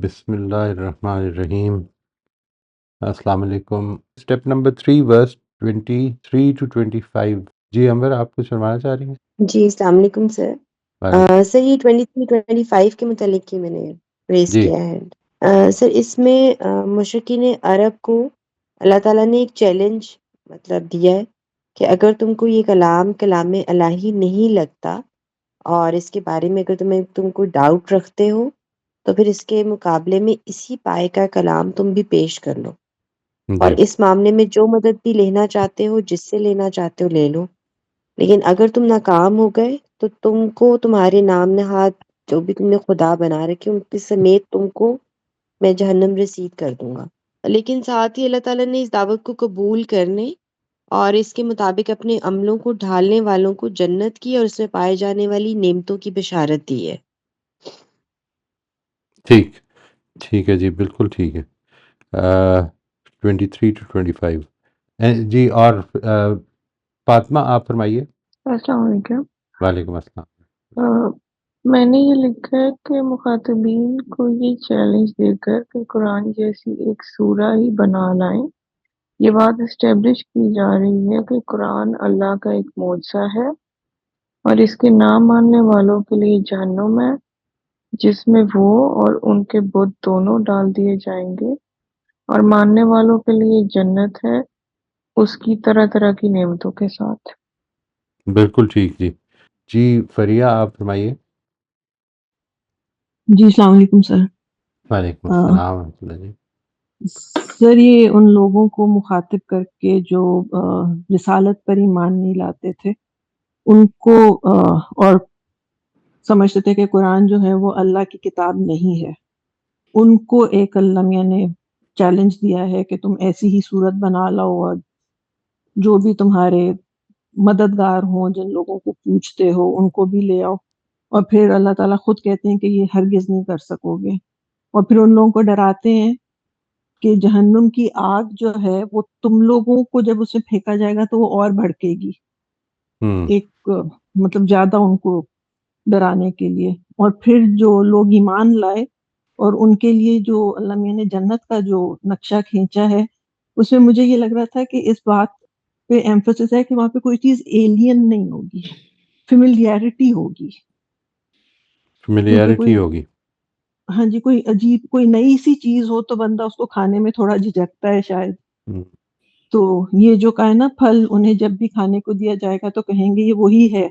بسم اللہ الرحمن الرحیم. السلام علیکم. Step number 3 verse 23 to 25. جی امبر آپ کچھ فرمانا چاہ رہی ہیں؟ جی السلام علیکم سر. وعلیکم. سر یہ 23-25 کے متعلق ہی میں نے ریز جی کیا ہے. سر اس میں مشرکین عرب کو اللہ تعالیٰ نے ایک چیلنج مطلب دیا ہے کہ اگر تم کو یہ کلام الہی نہیں لگتا اور اس کے بارے میں اگر تم کو ڈاؤٹ رکھتے ہو تو پھر اس کے مقابلے میں اسی پائے کا کلام تم بھی پیش کر لو، اور جی اس معاملے میں جو مدد بھی لینا چاہتے ہو، جس سے لینا چاہتے ہو لے لو، لیکن اگر تم ناکام ہو گئے تو تم کو تمہارے نام نہاد جو بھی تم نے خدا بنا رکھے ان کے سمیت تم کو میں جہنم رسید کر دوں گا. لیکن ساتھ ہی اللہ تعالیٰ نے اس دعوت کو قبول کرنے اور اس کے مطابق اپنے عملوں کو ڈھالنے والوں کو جنت کی اور اس میں پائے جانے والی نعمتوں کی بشارت دی ہے. ٹھیک ہے جی، بالکل ٹھیک ہے. 23 to 25. جی اور فاطمہ آپ فرمائیے. السلام علیکم. وعلیکم السلام. میں نے یہ لکھا ہے کہ مخاطبین کو یہ چیلنج دے کر کہ قرآن جیسی ایک سورہ ہی بنا لائیں. یہ بات اسٹیبلش کی جا رہی ہے کہ قرآن اللہ کا ایک معجزہ ہے اور اس کے نہ ماننے والوں کے لیے جہنم ہے جس میں وہ اور ان کے بت دونوں ڈال دیے جائیں گے، اور ماننے والوں کے لیے جنت ہے اس کی طرح طرح کی نعمتوں کے ساتھ. بالکل ٹھیک جی. جی فریہ آپ فرمائیے. جی السلام علیکم سر. وعلیکم آ، السلام ورحمۃ اللہ جی. سر یہ ان لوگوں کو مخاطب کر کے جو رسالت پر ایمان نہیں لاتے تھے ان کو اور سمجھتے تھے کہ قرآن جو ہے وہ اللہ کی کتاب نہیں ہے، ان کو ایک اللہ میاں نے چیلنج دیا ہے کہ تم ایسی ہی صورت بنا لاؤ اور جو بھی تمہارے مددگار ہوں جن لوگوں کو پوچھتے ہو ان کو بھی لے آؤ، اور پھر اللہ تعالیٰ خود کہتے ہیں کہ یہ ہرگز نہیں کر سکو گے، اور پھر ان لوگوں کو ڈراتے ہیں کہ جہنم کی آگ جو ہے وہ تم لوگوں کو جب اسے پھینکا جائے گا تو وہ اور بھڑکے گی، ایک مطلب زیادہ ان کو ڈرانے کے لیے. اور پھر جو لوگ ایمان لائے اور ان کے لیے جو اللہ میاں نے جنت کا جو نقشہ کھینچا ہے اس میں مجھے یہ لگ رہا تھا کہ اس بات پہ ایمفسس ہے کہ وہاں پہ کوئی چیز ایلین نہیں ہوگی، فیملیرٹی ہوگی. کیونکہ فیملیرٹی کوئی ہوگی. ہاں جی کوئی عجیب کوئی نئی سی چیز ہو تو بندہ اس کو کھانے میں تھوڑا جھجکتا ہے شاید. ہم، تو یہ جو کا ہے نا پھل انہیں جب بھی کھانے کو دیا جائے گا تو کہیں گے یہ وہی ہے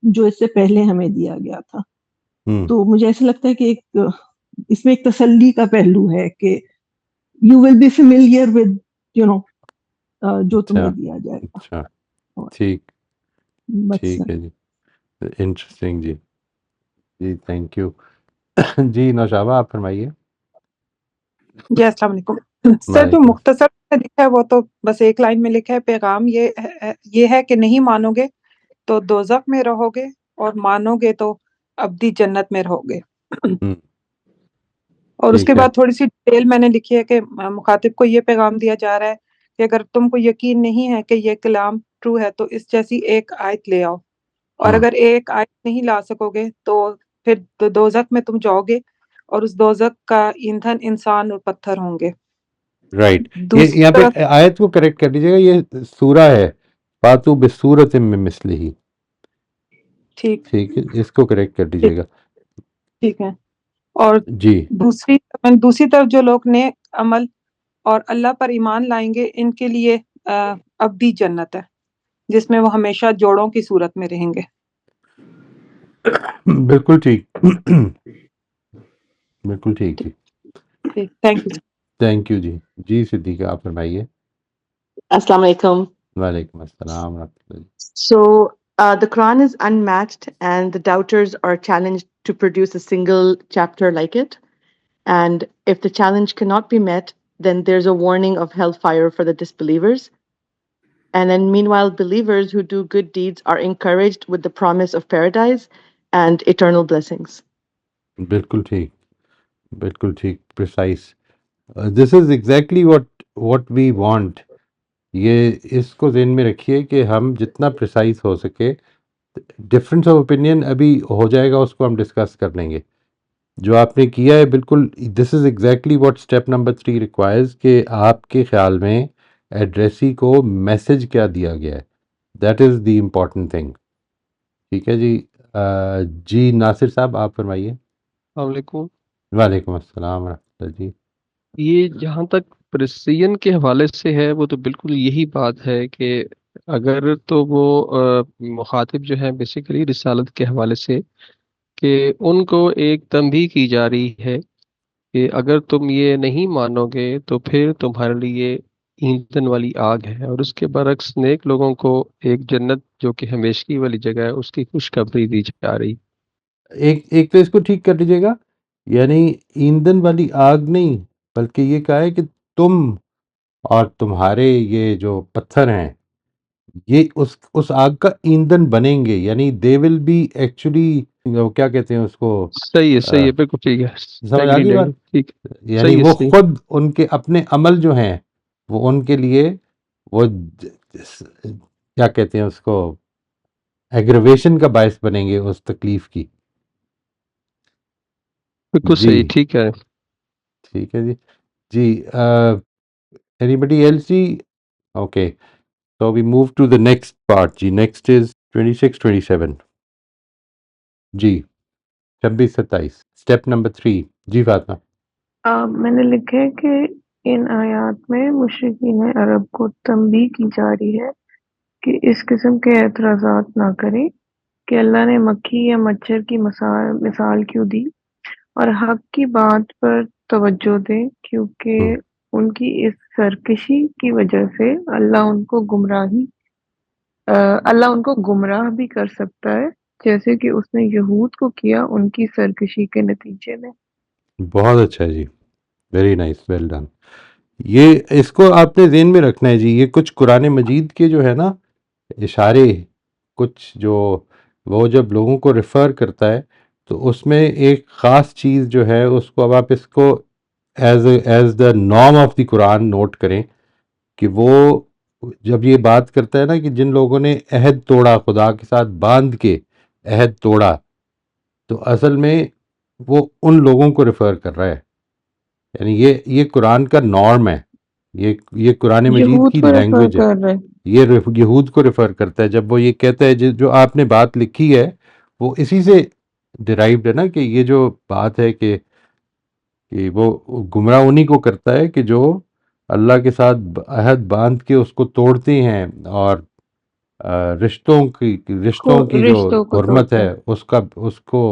جو اس سے پہلے ہمیں دیا گیا تھا. ہم، تو مجھے ایسا لگتا ہے کہ اس میں ایک تسلی کا پہلو ہے کہ you will be familiar with you know جو اچھا تمہیں دیا جائے گا. اچھا. اور ٹھیک بس ٹھیک ہے جی. انٹرسٹنگ جی. جی تھینک یو. جی نوشابہ آپ فرمائیے. جی السلام علیکم سر. جو وعلیکم مختصر میں لکھا ہے وہ تو بس ایک لائن میں لکھا ہے، پیغام یہ ہے کہ نہیں مانو گے تو دوزخ میں رہو گے اور مانو گے تو ابدی جنت میں رہو گے. ہم، اور اس ٹھیک کے ہے. بعد تھوڑی سی ڈیٹیل میں نے لکھی ہے کہ مخاطب کو یہ پیغام دیا جا رہا ہے کہ اگر تم کو یقین نہیں ہے کہ یہ کلام ٹرو ہے تو اس جیسی ایک آیت لے آؤ، اور ہم، اگر ایک آیت نہیں لا سکو گے تو پھر دوزخ میں تم جاؤ گے اور اس دوزخ کا ایندھن انسان اور پتھر ہوں گے. رائٹ. دوسری یہاں پہ طرف آیت کو کریکٹ کر دیجیے گا، یہ سورہ ہے فاتو بصورت من مثلہ. ٹھیک ٹھیک ہے، اس کو کریکٹ کر دیجیے گا. ٹھیک ہے. اور جی دوسری طرف جو لوگ نیک عمل اور اللہ پر ایمان لائیں گے ان کے لیے ابدی جنت ہے جس میں وہ ہمیشہ جوڑوں کی صورت میں رہیں گے. بالکل ٹھیک. بالکل ٹھیک جی. ٹھیک، تھینک یو. تھینک یو جی. جی صدیقہ آپ فرمائیے. Assalamu alaikum. وعلیکم السلام ورحمۃ اللہ. So, the Quran is unmatched, and the doubters are challenged to produce a single chapter like it. And if the challenge cannot be met, then there's a warning of hellfire for the disbelievers. And then, meanwhile, believers who do good deeds are encouraged with the promise of paradise and eternal blessings. بالکل ٹھیک. بالکل ٹھیک. Precise. This is exactly what we want. یہ اس کو ذہن میں رکھیے کہ ہم جتنا پریسائز ہو سکے. ڈفرینس آف اوپینین ابھی ہو جائے گا، اس کو ہم ڈسکس کر لیں گے. جو آپ نے کیا ہے بالکل this is exactly what step number 3 requires کہ آپ کے خیال میں ایڈریسی کو میسج کیا دیا گیا ہے، that is the important thing. ٹھیک ہے جی. جی ناصر صاحب آپ فرمائیے. السلام علیکم. وعلیکم السلام ورحمۃ اللہ. جی یہ جہاں تک پرسین کے حوالے سے ہے وہ تو بالکل یہی بات ہے کہ اگر تو وہ مخاطب جو ہے بیسیکلی رسالت کے حوالے سے کہ ان کو ایک تنبیہ کی جا رہی ہے کہ اگر تم یہ نہیں مانو گے تو پھر تمہارے لیے ایندھن والی آگ ہے، اور اس کے برعکس نیک لوگوں کو ایک جنت جو کہ ہمیشگی والی جگہ ہے اس کی خوشخبری دی جا رہی. ایک تو اس کو ٹھیک کر لیجیے گا، یعنی ایندھن والی آگ نہیں بلکہ یہ کہا ہے کہ تم اور تمہارے یہ جو پتھر ہیں یہ اس آگ کا ایندھن بنیں گے، یعنی دے ول بی ایکچولی کیا کہتے ہیں اس کو، صحیح ہے بالکل ٹھیک ہے. سمجھ آ گئی بات. ٹھیک. یعنی وہ خود ان کے اپنے عمل جو ہیں وہ ان کے لیے وہ کیا کہتے ہیں اس کو ایگریویشن کا باعث بنیں گے اس تکلیف کی. بالکل جی صحیح. ٹھیک ہے. ٹھیک ہے جی. جی اینی بڈی ایلس جی. Okay so we move to the next part. جی next is 26-27. جی 26-27 اسٹیپ نمبر 3. جی فاطمہ. میں نے لکھا ہے کہ ان آیات میں مشرکین عرب کو تنبیہ کی جا رہی ہے کہ اس قسم کے اعتراضات نہ کریں کہ اللہ نے مکھی یا مچھر کی مثال کیوں دی، اور حق کی بات پر توجہ دیں کیونکہ ان کی اس سرکشی کی وجہ سے اللہ ان کو گمراہ بھی کر سکتا ہے، جیسے کہ اس نے یہود کو کیا ان کی سرکشی کے نتیجے میں. بہت اچھا جی، ویری نائس، ویل ڈن. یہ اس کو آپ نے ذہن میں رکھنا ہے جی. یہ کچھ قرآن مجید کے جو ہے نا اشارے، کچھ جو وہ جب لوگوں کو ریفر کرتا ہے تو اس میں ایک خاص چیز جو ہے اس کو اب آپ اس کو as the norm of the Quran note کریں کہ وہ جب یہ بات کرتا ہے نا کہ جن لوگوں نے عہد توڑا، خدا کے ساتھ باندھ کے عہد توڑا، تو اصل میں وہ ان لوگوں کو ریفر کر رہا ہے. یعنی یہ قرآن کا نارم ہے، یہ قرآن مجید یہود کی کو ریفر لینگویج ہے. کر رہے. یہ یہود کو ریفر کرتا ہے جب وہ یہ کہتا ہے جو آپ نے بات لکھی ہے وہ اسی سے ڈرائیوڈ ہے نا، کہ یہ جو بات ہے کہ وہ گمراہ انہی کو کرتا ہے کہ جو اللہ کے ساتھ عہد باندھ کے اس کو توڑتے ہیں اور رشتوں کی جو رشتوں کو حرمت توڑتے ہے ہیں. اس کو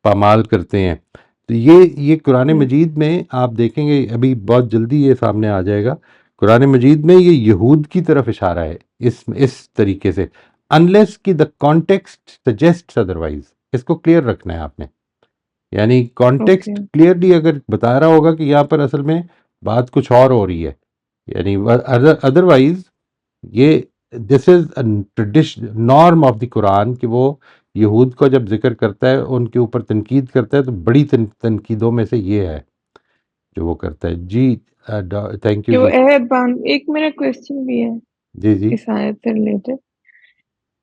پامال کرتے ہیں. تو یہ قرآن مجید میں آپ دیکھیں گے، ابھی بہت جلدی یہ سامنے آ جائے گا، قرآن مجید میں یہ یہود کی طرف اشارہ ہے اس طریقے سے، انلیس کہ دا کانٹیکسٹ سجیسٹس ادروائز. اس کو کلیئر رکھنا ہے آپ نے. یعنی کانٹیکسٹ کلیئرلی اگر بتا رہا ہوگا کہ یہاں پر اصل میں بات کچھ اور ہو رہی ہے، یعنی ادروائز یہ this is norm of the قرآن کہ وہ یہود کو جب ذکر کرتا ہے ان کے اوپر تنقید کرتا ہے تو بڑی تنقیدوں میں سے یہ ہے جو وہ کرتا ہے. جی تھینک یو کہ وہ جی. عہد باندھ. ایک میرا کویسچن بھی ہے جی اس آیت سے ریلیٹڈ.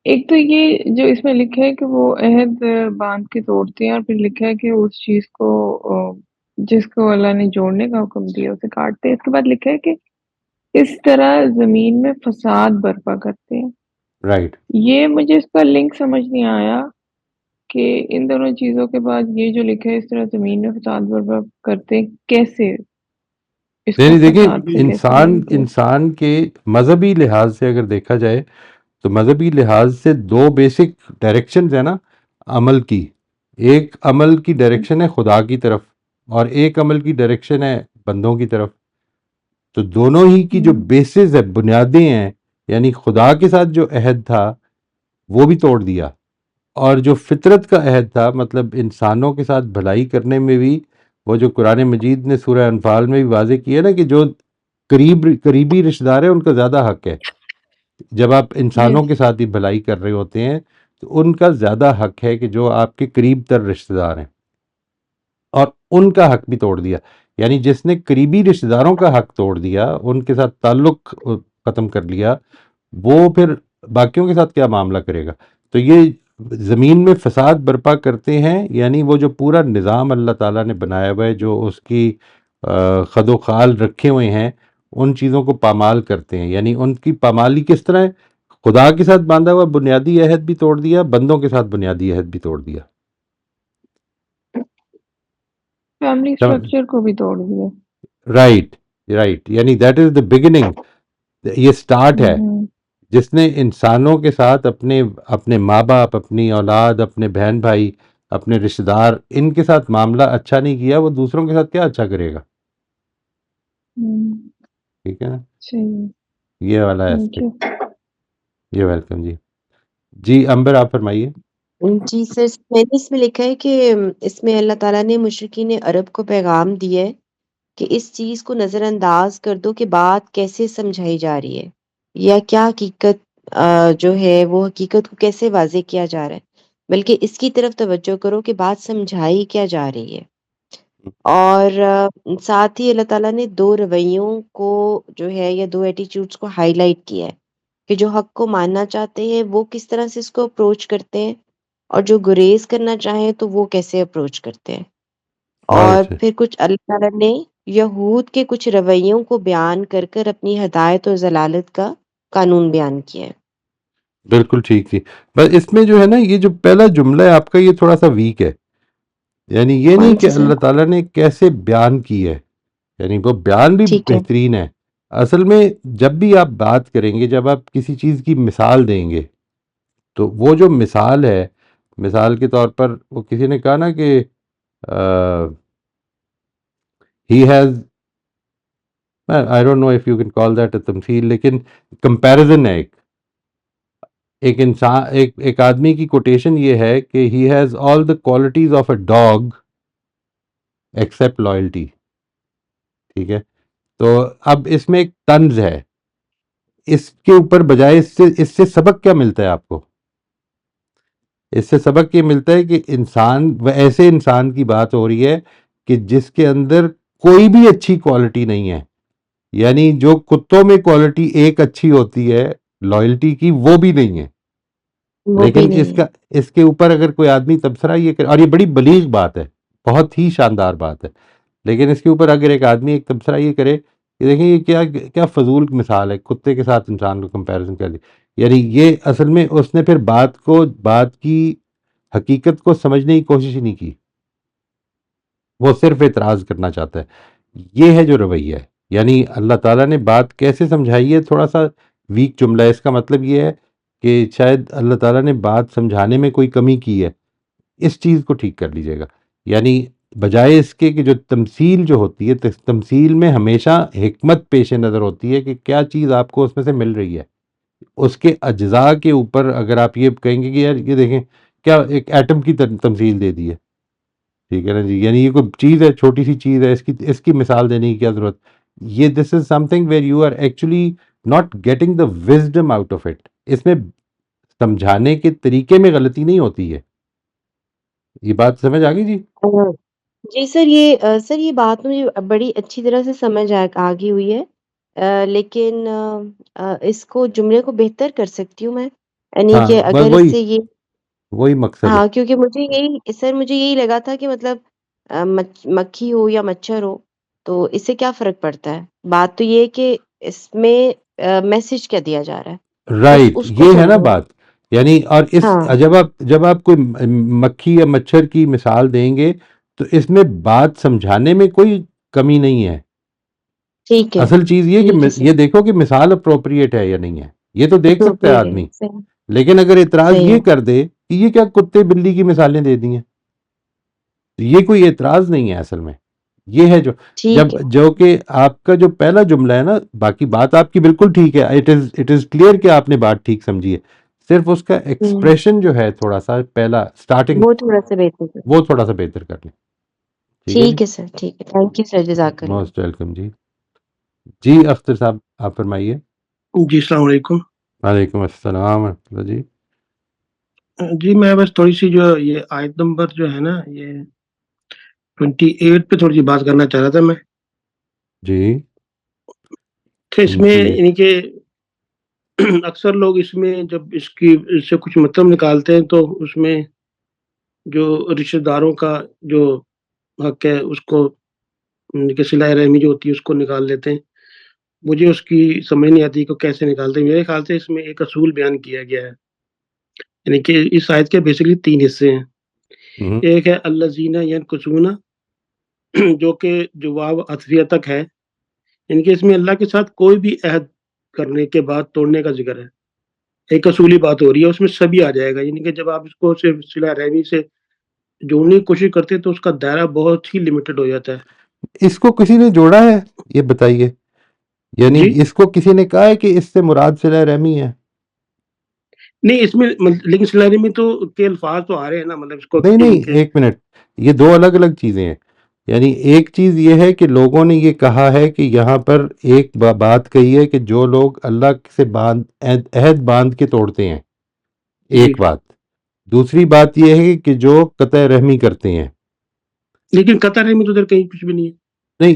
ایک تو یہ جو اس میں لکھا ہے کہ وہ عہد باندھ کے توڑتے ہیں، اور پھر لکھا ہے کہ اس چیز کو جس کو اللہ نے جوڑنے کا حکم دیا اسے کاٹتے ہیں. اس کے بعد لکھا ہے کہ اس طرح زمین میں فساد برپا کرتے ہیں. رائٹ. یہ مجھے اس کا لنک سمجھ نہیں آیا کہ ان دونوں چیزوں کے بعد یہ جو لکھا ہے اس طرح زمین میں فساد برپا کرتے ہیں، کیسے اس کو دیکھیں فساد سے کیسے لنک دیا؟ انسان کے مذہبی لحاظ سے اگر دیکھا جائے تو مذہبی لحاظ سے دو بیسک ڈائریکشنز ہیں نا عمل کی. ایک عمل کی ڈائریکشن ہے خدا کی طرف اور ایک عمل کی ڈائریکشن ہے بندوں کی طرف. تو دونوں ہی کی جو بیسز ہے، بنیادیں ہیں، یعنی خدا کے ساتھ جو عہد تھا وہ بھی توڑ دیا، اور جو فطرت کا عہد تھا مطلب انسانوں کے ساتھ بھلائی کرنے میں بھی وہ جو قرآن مجید نے سورہ انفال میں بھی واضح کیا نا کہ جو قریبی رشتہ دار ہیں ان کا زیادہ حق ہے. جب آپ انسانوں کے ساتھ ہی بھلائی کر رہے ہوتے ہیں تو ان کا زیادہ حق ہے کہ جو آپ کے قریب تر رشتہ دار ہیں، اور ان کا حق بھی توڑ دیا. یعنی جس نے قریبی رشتہ داروں کا حق توڑ دیا، ان کے ساتھ تعلق ختم کر لیا، وہ پھر باقیوں کے ساتھ کیا معاملہ کرے گا. تو یہ زمین میں فساد برپا کرتے ہیں، یعنی وہ جو پورا نظام اللہ تعالیٰ نے بنایا ہوا ہے، جو اس کی خد و خال رکھے ہوئے ہیں، ان چیزوں کو پامال کرتے ہیں. یعنی ان کی پامالی کس طرح ہے؟ خدا کے ساتھ باندھا ہوا بنیادی عہد بھی توڑ دیا، بندوں کے ساتھ بنیادی عہد بھی توڑ دیا. فیملی اسٹرکچر کو بھی توڑ دیا. رائٹ رائٹ، یعنی دیٹ از دا بگننگ. یہ سٹارٹ ہے ہوں، جس نے انسانوں کے ساتھ اپنے ماں باپ، اپنی اولاد، اپنے بہن بھائی، اپنے رشتہ دار، ان کے ساتھ معاملہ اچھا نہیں کیا، وہ دوسروں کے ساتھ کیا اچھا کرے گا؟ ہوں، ٹھیک ہے نا، صحیح. یہ والا تھینک یو. ایسپیکٹ. یہ ویلکم جی. جی امبر آپ فرمائیے. جی سر، میں نے اس میں لکھا ہے کہ اس میں اللہ تعالیٰ نے مشرکین عرب کو پیغام دیا ہے کہ اس چیز کو نظر انداز کر دو کہ بات کیسے سمجھائی جا رہی ہے، یا کیا حقیقت جو ہے وہ حقیقت کو کیسے واضح کیا جا رہا ہے، بلکہ اس کی طرف توجہ کرو کہ بات سمجھائی کیا جا رہی ہے. اور ساتھ ہی اللہ تعالیٰ نے 2 رویوں کو جو ہے یا 2 ایٹیچیوڈس کو ہائی لائٹ کیا ہے کہ جو حق کو ماننا چاہتے ہیں وہ کس طرح سے اس کو اپروچ کرتے ہیں، اور جو گریز کرنا چاہیں تو وہ کیسے اپروچ کرتے ہیں. اور رائٹ، پھر کچھ اللہ تعالیٰ نے یہود کے کچھ رویوں کو بیان کر کر اپنی ہدایت اور ضلالت کا قانون بیان کیا ہے. بالکل ٹھیک تھی. بس اس میں جو ہے نا، یہ جو پہلا جملہ ہے آپ کا، یہ تھوڑا سا ویک ہے. یعنی یہ نہیں کون کہ سی سر؟ اللہ تعالیٰ نے کیسے بیان کی ہے، یعنی وہ بیان بھی ٹھیک ہے. بہترین ہے. اصل میں جب بھی آپ بات کریں گے، جب آپ کسی چیز کی مثال دیں گے، تو وہ جو مثال ہے، مثال کے طور پر وہ کسی نے کہا نا کہ he has, I don't know if you can call that a تمثیل، لیکن کمپیریزن ہے. ایک انسان، ایک آدمی کی کوٹیشن یہ ہے کہ he has all the qualities of a dog except loyalty. ٹھیک ہے، تو اب اس میں ایک طنز ہے. اس کے اوپر بجائے اس سے سبق کیا ملتا ہے آپ کو؟ اس سے سبق یہ ملتا ہے کہ انسان، وہ ایسے انسان کی بات ہو رہی ہے کہ جس کے اندر کوئی بھی اچھی کوالٹی نہیں ہے. یعنی جو کتوں میں کوالٹی ایک اچھی ہوتی ہے لائلٹی کی، وہ بھی نہیں ہے. وہ بھی لیکن نہیں ہے. اس کے اوپر اگر کوئی آدمی تبصرہ یہ کرے، اور یہ بڑی بلیغ بات ہے، بہت ہی شاندار بات ہے، لیکن اس کے اوپر اگر ایک آدمی ایک تبصرہ یہ کرے کہ دیکھیں یہ کیا فضول مثال ہے، کتے کے ساتھ انسان کو کمپیریزن کر دی. یعنی یہ اصل میں اس نے پھر بات کی حقیقت کو سمجھنے کی کوشش ہی نہیں کی، وہ صرف اعتراض کرنا چاہتا ہے. یہ ہے جو رویہ ہے. یعنی اللہ تعالیٰ نے بات کیسے سمجھائی ہے، تھوڑا سا ویک جملہ ہے. اس کا مطلب یہ ہے کہ شاید اللہ تعالیٰ نے بات سمجھانے میں کوئی کمی کی ہے، اس چیز کو ٹھیک کر لیجیے گا. یعنی بجائے اس کے کہ جو تمثیل جو ہوتی ہے، تمثیل میں ہمیشہ حکمت پیش نظر ہوتی ہے کہ کیا چیز آپ کو اس میں سے مل رہی ہے. اس کے اجزاء کے اوپر اگر آپ یہ کہیں گے کہ یار یہ دیکھیں کیا ایک ایٹم کی تمثیل دے دی ہے، ٹھیک ہے نا جی، یعنی یہ کوئی چیز ہے، چھوٹی سی چیز ہے، اس کی مثال دینے کی کیا ضرورت. یہ this is something where you are actually not getting the wisdom out of it. اس میں سمجھانے کے طریقے میں غلطی نہیں ہوتی ہے. یہ بات سمجھ آ گئی جی؟ جی سر، یہ بات مجھے بڑی اچھی طرح سے سمجھ آگی ہوئی ہے. لیکن اس کو جملے کو بہتر کر سکتی ہوں میں، یعنی ہاں، کہ بس اگر اس سے یہ، وہی مقصد ہے. ہاں، کیونکہ مجھے یہی لگا تھا کہ مطلب مکھی ہو یا مچھر ہو تو اس سے کیا فرق پڑتا ہے. بات تو یہ ہے کہ اس میں میسج کیا دیا جا رہا ہے، بس رائٹ، اس کو یہ ہے نا سمجھو. بات. یعنی اور ہاں، جب آپ کوئی مکھی یا مچھر کی مثال دیں گے تو اس میں بات سمجھانے میں کوئی کمی نہیں ہے. ٹھیک ہے. اصل چیز یہ ٹھیک ہے کہ سر. یہ دیکھو کہ مثال اپروپریٹ ہے یا نہیں ہے، یہ تو دیکھ سکتا ہے اپروپریٹ ہے. آدمی. صحیح. لیکن اگر اعتراض صحیح یہ ہے. کر دے کہ یہ کیا کتے بلی کی مثالیں دے دی ہیں، تو یہ کوئی اعتراض نہیں ہے اصل میں. یہ ہے ٹھیک ہے. جو کہ آپ کا جو پہلا جملہ ہے نا، باقی بات آپ کی بالکل ٹھیک ہے، اٹ از کلیئر کہ آپ نے بات ٹھیک سمجھی ہے. صرف اس کا ہوں، ایکسپریشن جو ہے تھوڑا سا پہلا سٹارٹنگ، وہ تھوڑا سا بہتر کر. وہ تھوڑا سا بہتر کر لیں. ٹھیک ہے جی، ٹھیک ہے سر. ٹھیک ہے. Thank you sir. جزاک اللہ. موسٹ ویلکم جی. جی اختر صاحب آپ فرمائیے. جی السلام علیکم. وعلیکم السلام ورحمۃ اللہ جی. جی میں بس تھوڑی سی جو یہ آیت نمبر جو ہے نا، یہ 28 پہ تھوڑی سی بات کرنا چاہ رہا تھا میں. جی کہ اس میں 28 یعنی کہ اکثر لوگ اس میں جب اس سے کچھ مطلب نکالتے ہیں تو اس میں جو رشتہ داروں کا جو حق ہے اس کو کہ صلہ رحمی جو ہوتی ہے اس کو نکال لیتے ہیں. مجھے اس کی سمجھ نہیں آتی کہ کیسے نکالتے ہیں. میرے خیال سے اس میں ایک اصول بیان کیا گیا ہے، یعنی کہ اس آیت کے بیسکلی 3 حصے ہیں. ہوں، ایک ہے الذین ینقضون، جو کہ واو عطفیہ تک ہے، یعنی کہ اس میں اللہ کے ساتھ کوئی بھی عہد کرنے کے بعد توڑنے کا ذکر ہے. ایک اصولی بات ہو رہی ہے، اس میں سبھی آ جائے گا. یعنی کہ جب آپ اس کو صرف صلہ رحمی سے جوڑنے کی کوشش کرتے ہیں تو اس کا دائرہ بہت ہی لمیٹڈ ہو جاتا ہے. اس کو کسی نے جوڑا ہے؟ یہ بتائیے، یعنی جی اس کو کسی نے کہا ہے کہ اس سے مراد صلہ رحمی ہے؟ نہیں، اس میں لیکن صلہ رحمی تو کے الفاظ تو آ رہے ہیں نا، مطلب اس کو نہیں کہ نہیں، ایک منٹ، یہ دو الگ الگ چیزیں ہیں. یعنی ایک چیز یہ ہے کہ لوگوں نے یہ کہا ہے کہ یہاں پر ایک بات کہی ہے کہ جو لوگ اللہ سے عہد باندھ کے توڑتے ہیں، جی ایک بات. دوسری بات یہ ہے کہ جو قطع رحمی کرتے ہیں. لیکن قطع رحمی تو ادھر کہیں کچھ بھی نہیں ہے. نہیں،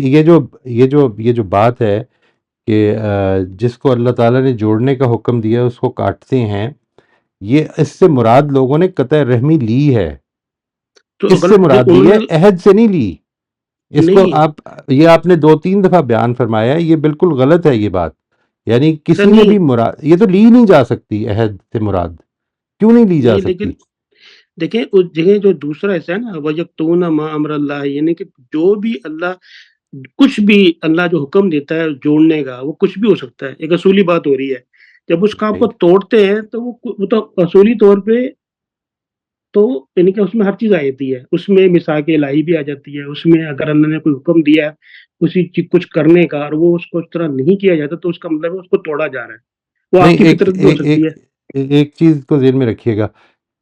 یہ جو بات ہے کہ جس کو اللہ تعالیٰ نے جوڑنے کا حکم دیا اس کو کاٹتے ہیں، یہ اس سے مراد لوگوں نے قطع رحمی لی ہے. تو اس سے غلط مراد انہوں لی ہے، نے عہد سے نہیں لی. اس کو نہیں یہ آپ نے 2-3 دفعہ بیان فرمایا ہے، یہ بالکل غلط ہے یہ بات. یعنی سر کسی نے بھی مراد، یہ تو لی نہیں جا سکتی عہد سے مراد. کیوں نہیں لی جا نہیں، سکتی؟ لیکن دیکھیں اس جگہ جو دوسرا حصہ ہے نا وَيَقْطُعُونَ مَا أَمْرَ اللَّهِ، یعنی کہ جو بھی کچھ بھی اللہ جو حکم دیتا ہے جوڑنے کا، وہ کچھ بھی ہو سکتا ہے. ایک اصولی بات ہو رہی ہے. جب اس کام کو توڑتے ہیں تو وہ تو اصولی طور پہ تو یعنی کہ اس میں ہر چیز آ جاتی ہے. اس میں میثاق الہی بھی آ جاتی ہے. اس میں اگر اللہ نے کوئی حکم دیا ہے اسی چیز کچھ کرنے کا اور وہ اس کو اس طرح نہیں کیا جاتا تو اس کا مطلب ہے اس کو توڑا جا رہا ہے. وہ آپ نہیں، کی فطرت بھی ہو سکتی ہے. ایک چیز کو ذہن میں رکھیے گا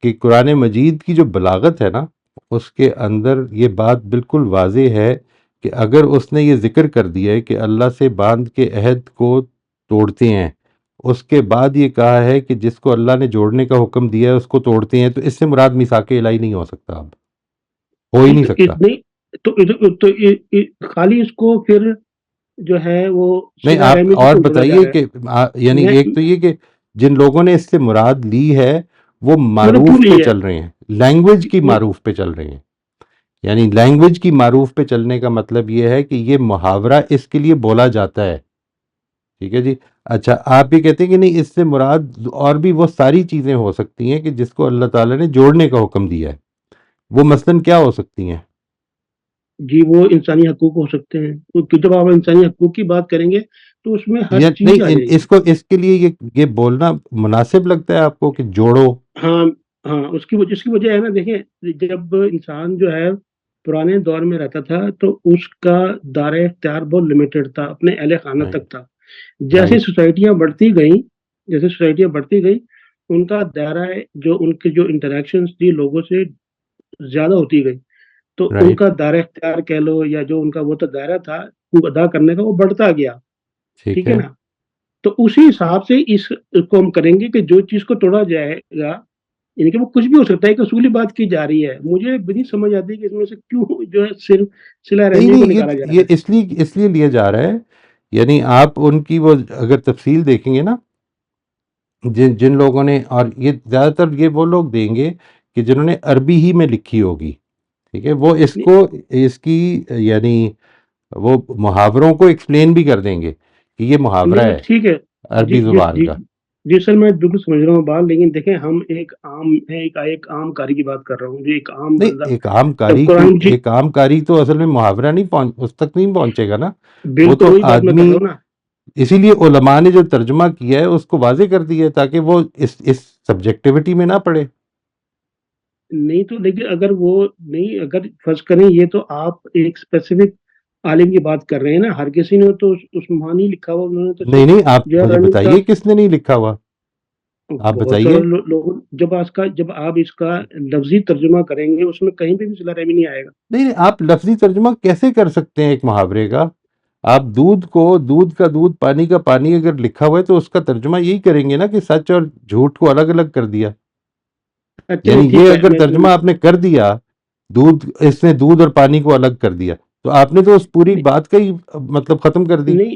کہ قرآن مجید کی جو بلاغت ہے نا، اس کے اندر یہ بات بالکل واضح ہے کہ اگر اس نے یہ ذکر کر دیا ہے کہ اللہ سے باندھ کے عہد کو توڑتے ہیں، اس کے بعد یہ کہا ہے کہ جس کو اللہ نے جوڑنے کا حکم دیا ہے اس کو توڑتے ہیں، تو اس سے مراد میثاق الہی نہیں ہو سکتا، اب ہو ہی نہیں سکتا. نہیں تو خالی اس کو پھر جو ہے وہ نہیں، صلہ آپ رحمی سے اور کیوں جوڑا جا بتائیے رہا کہ یعنی ہے؟ ایک تو یہ کہ جن لوگوں نے اس سے مراد لی ہے وہ کیوں معروف پہ لی ہے؟ چل رہے ہیں، لینگویج کی معروف پہ چل رہے ہیں. یعنی لینگویج کی معروف پہ چلنے کا مطلب یہ ہے کہ یہ محاورہ اس کے لیے بولا جاتا ہے. ٹھیک ہے جی. اچھا، آپ یہ کہتے ہیں کہ نہیں، اس سے مراد اور بھی وہ ساری چیزیں ہو سکتی ہیں کہ جس کو اللہ تعالیٰ نے جوڑنے کا حکم دیا ہے. وہ مثلاً کیا ہو سکتی ہیں؟ جی وہ انسانی حقوق ہو سکتے ہیں. تو جب آپ انسانی حقوق کی بات کریں گے تو اس میں ہر یا چیز آ نہیں، جائے گی. اس کے لیے یہ بولنا مناسب لگتا ہے آپ کو کہ جوڑو؟ ہاں ہاں، اس کی وجہ ہے نا. دیکھیں جب انسان جو ہے پرانے دور میں رہتا تھا تو اس کا دائرہ اختیار بہت لمیٹڈ تھا، اپنے اہل خانہ تک تھا. جیسے سوسائٹیاں بڑھتی گئیں ان کا دائرہ جو ان کی جو انٹریکشنز تھی لوگوں سے زیادہ ہوتی گئی تو ان رائٹ. کا دائرہ اختیار کہہ لو یا جو ان کا وہ تو دائرہ تھا وہ ادا کرنے کا وہ بڑھتا گیا. ٹھیک ٹھیک ہے ہے. نا. تو اسی حساب سے اس کو ہم کریں گے کہ جو چیز کو توڑا جائے گا یعنی کہ وہ کچھ بھی ہو سکتا ہے. ایک اصولی بات کی جا رہی ہے. مجھے بھی نہیں سمجھ آتی کہ اس میں سے کیوں جو ہے صرف صلہ نہیں رحمی کو نہیں، نکالا جا رہا یہ ہے. اس لیے لیا جا رہا ہے. یعنی آپ ان کی وہ اگر تفصیل دیکھیں گے نا، جن لوگوں نے، اور یہ زیادہ تر یہ وہ لوگ دیں گے کہ جنہوں نے عربی ہی میں لکھی ہوگی. ٹھیک ہے، وہ اس کی یعنی وہ محاوروں کو ایکسپلین بھی کر دیں گے کہ یہ محاورہ نہیں ہے ٹھیک ہے. عربی زبان کا. جی سر میں بالکل سمجھ رہا ہوں بات. لیکن دیکھیں ہم ایک عام کاری کی بات کر رہا ہوں جو ایک عام نہیں، بندہ ایک عام کاری تو اصل میں محاورہ نہیں اس تک نہیں پہنچے گا نا. وہ بالکل تو وہی بات میں کر آدمی، رہا ہوں نا. اسی لیے علماء نے جو ترجمہ کیا ہے اس کو واضح کر دیا ہے تاکہ وہ اس سبجیکٹیوٹی میں نہ پڑے. نہیں تو لیکن اگر فرض کریں یہ تو آپ ایک اسپیسیفک عالم کی بات کر رہے ہیں نا. ہر کسی نے تو اس میں نہیں لکھا ہوا. انہوں نے تو نہیں نہیں، آپ جو ہے مجھے رنڈ کا بتائیے کس نے نہیں لکھا ہوا، آپ بہت بتائیے. سارے لوگ جب آپ اس کا لفظی ترجمہ کریں گے اس میں کہیں پہ بھی صلہ رحمی نہیں آئے گا. نہیں، آپ لفظی ترجمہ کیسے کر سکتے ہیں ایک محاورے کا؟ آپ دودھ کا دودھ، پانی کا پانی اگر لکھا ہوا ہے تو اس کا ترجمہ یہی کریں گے نا کہ سچ اور جھوٹ کو الگ الگ کر دیا. اچھا یعنی ٹھیک یہ ہے. اگر ترجمہ آپ نے کر دیا، اس نے دودھ اور پانی کو الگ کر دیا، تو آپ نے تو اس پوری بات کا ہی مطلب ختم کر دی. نہیں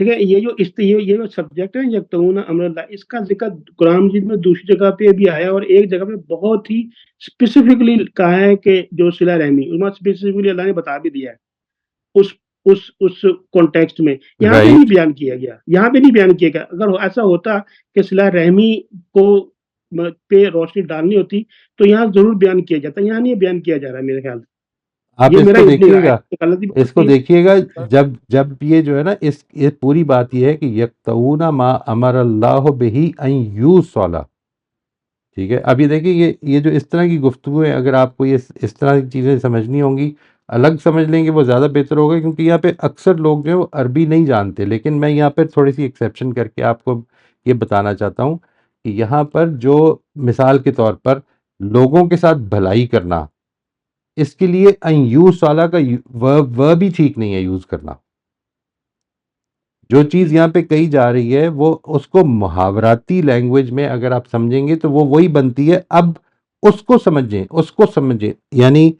ٹھیک ہے. یہ جو سبجیکٹ ہے یکتون امر اللہ، اس کا ذکر قرآن مجید میں دوسری جگہ پہ بھی آیا اور ایک جگہ پہ بہت ہی اسپیسیفکلی کہا ہے کہ جو صلہ رحمی، اس میں اسپیسیفکلی اللہ نے بتا بھی دیا ہے اس کانٹیکسٹ میں. یہاں پہ نہیں رائٹ بیان کیا گیا، یہاں پہ نہیں بیان کیا گیا. اگر ایسا ہوتا کہ صلہ رحمی کو پہ روشنی ڈالنی ہوتی تو یہاں ضرور بیان کیا جاتا. یہاں نہیں بیان کیا جا رہا میرے خیال سے. آپ یہ اس میرا کو اتنی دیکھیے رائے گا، ہے. غلطی اس کو دیکھیے گا جب یہ جو ہے نا اس پوری بات یہ ہے کہ یکتون ما امر اللہ بہ ان یوصل. ٹھیک ہے. اب یہ دیکھیے یہ جو اس طرح کی گفتگو ہے، اگر آپ کو یہ اس طرح کی چیزیں سمجھنی ہوں گی، الگ سمجھ لیں گے وہ زیادہ بہتر ہوگا، کیونکہ یہاں پہ اکثر لوگ جو ہے وہ عربی نہیں جانتے. لیکن میں یہاں پہ تھوڑی سی ایکسیپشن کر کے آپ کو یہ بتانا چاہتا ہوں کہ یہاں پر جو مثال کے طور پر لوگوں کے ساتھ بھلائی کرنا، اس کے لیے ان یوز سالہ کا ورب ہی ٹھیک نہیں ہے یوز کرنا. جو چیز یہاں پہ کہی جا رہی ہے وہ اس کو محاوراتی لینگویج میں اگر آپ سمجھیں گے تو وہ وہی بنتی ہے. اب اس کو سمجھیں یعنی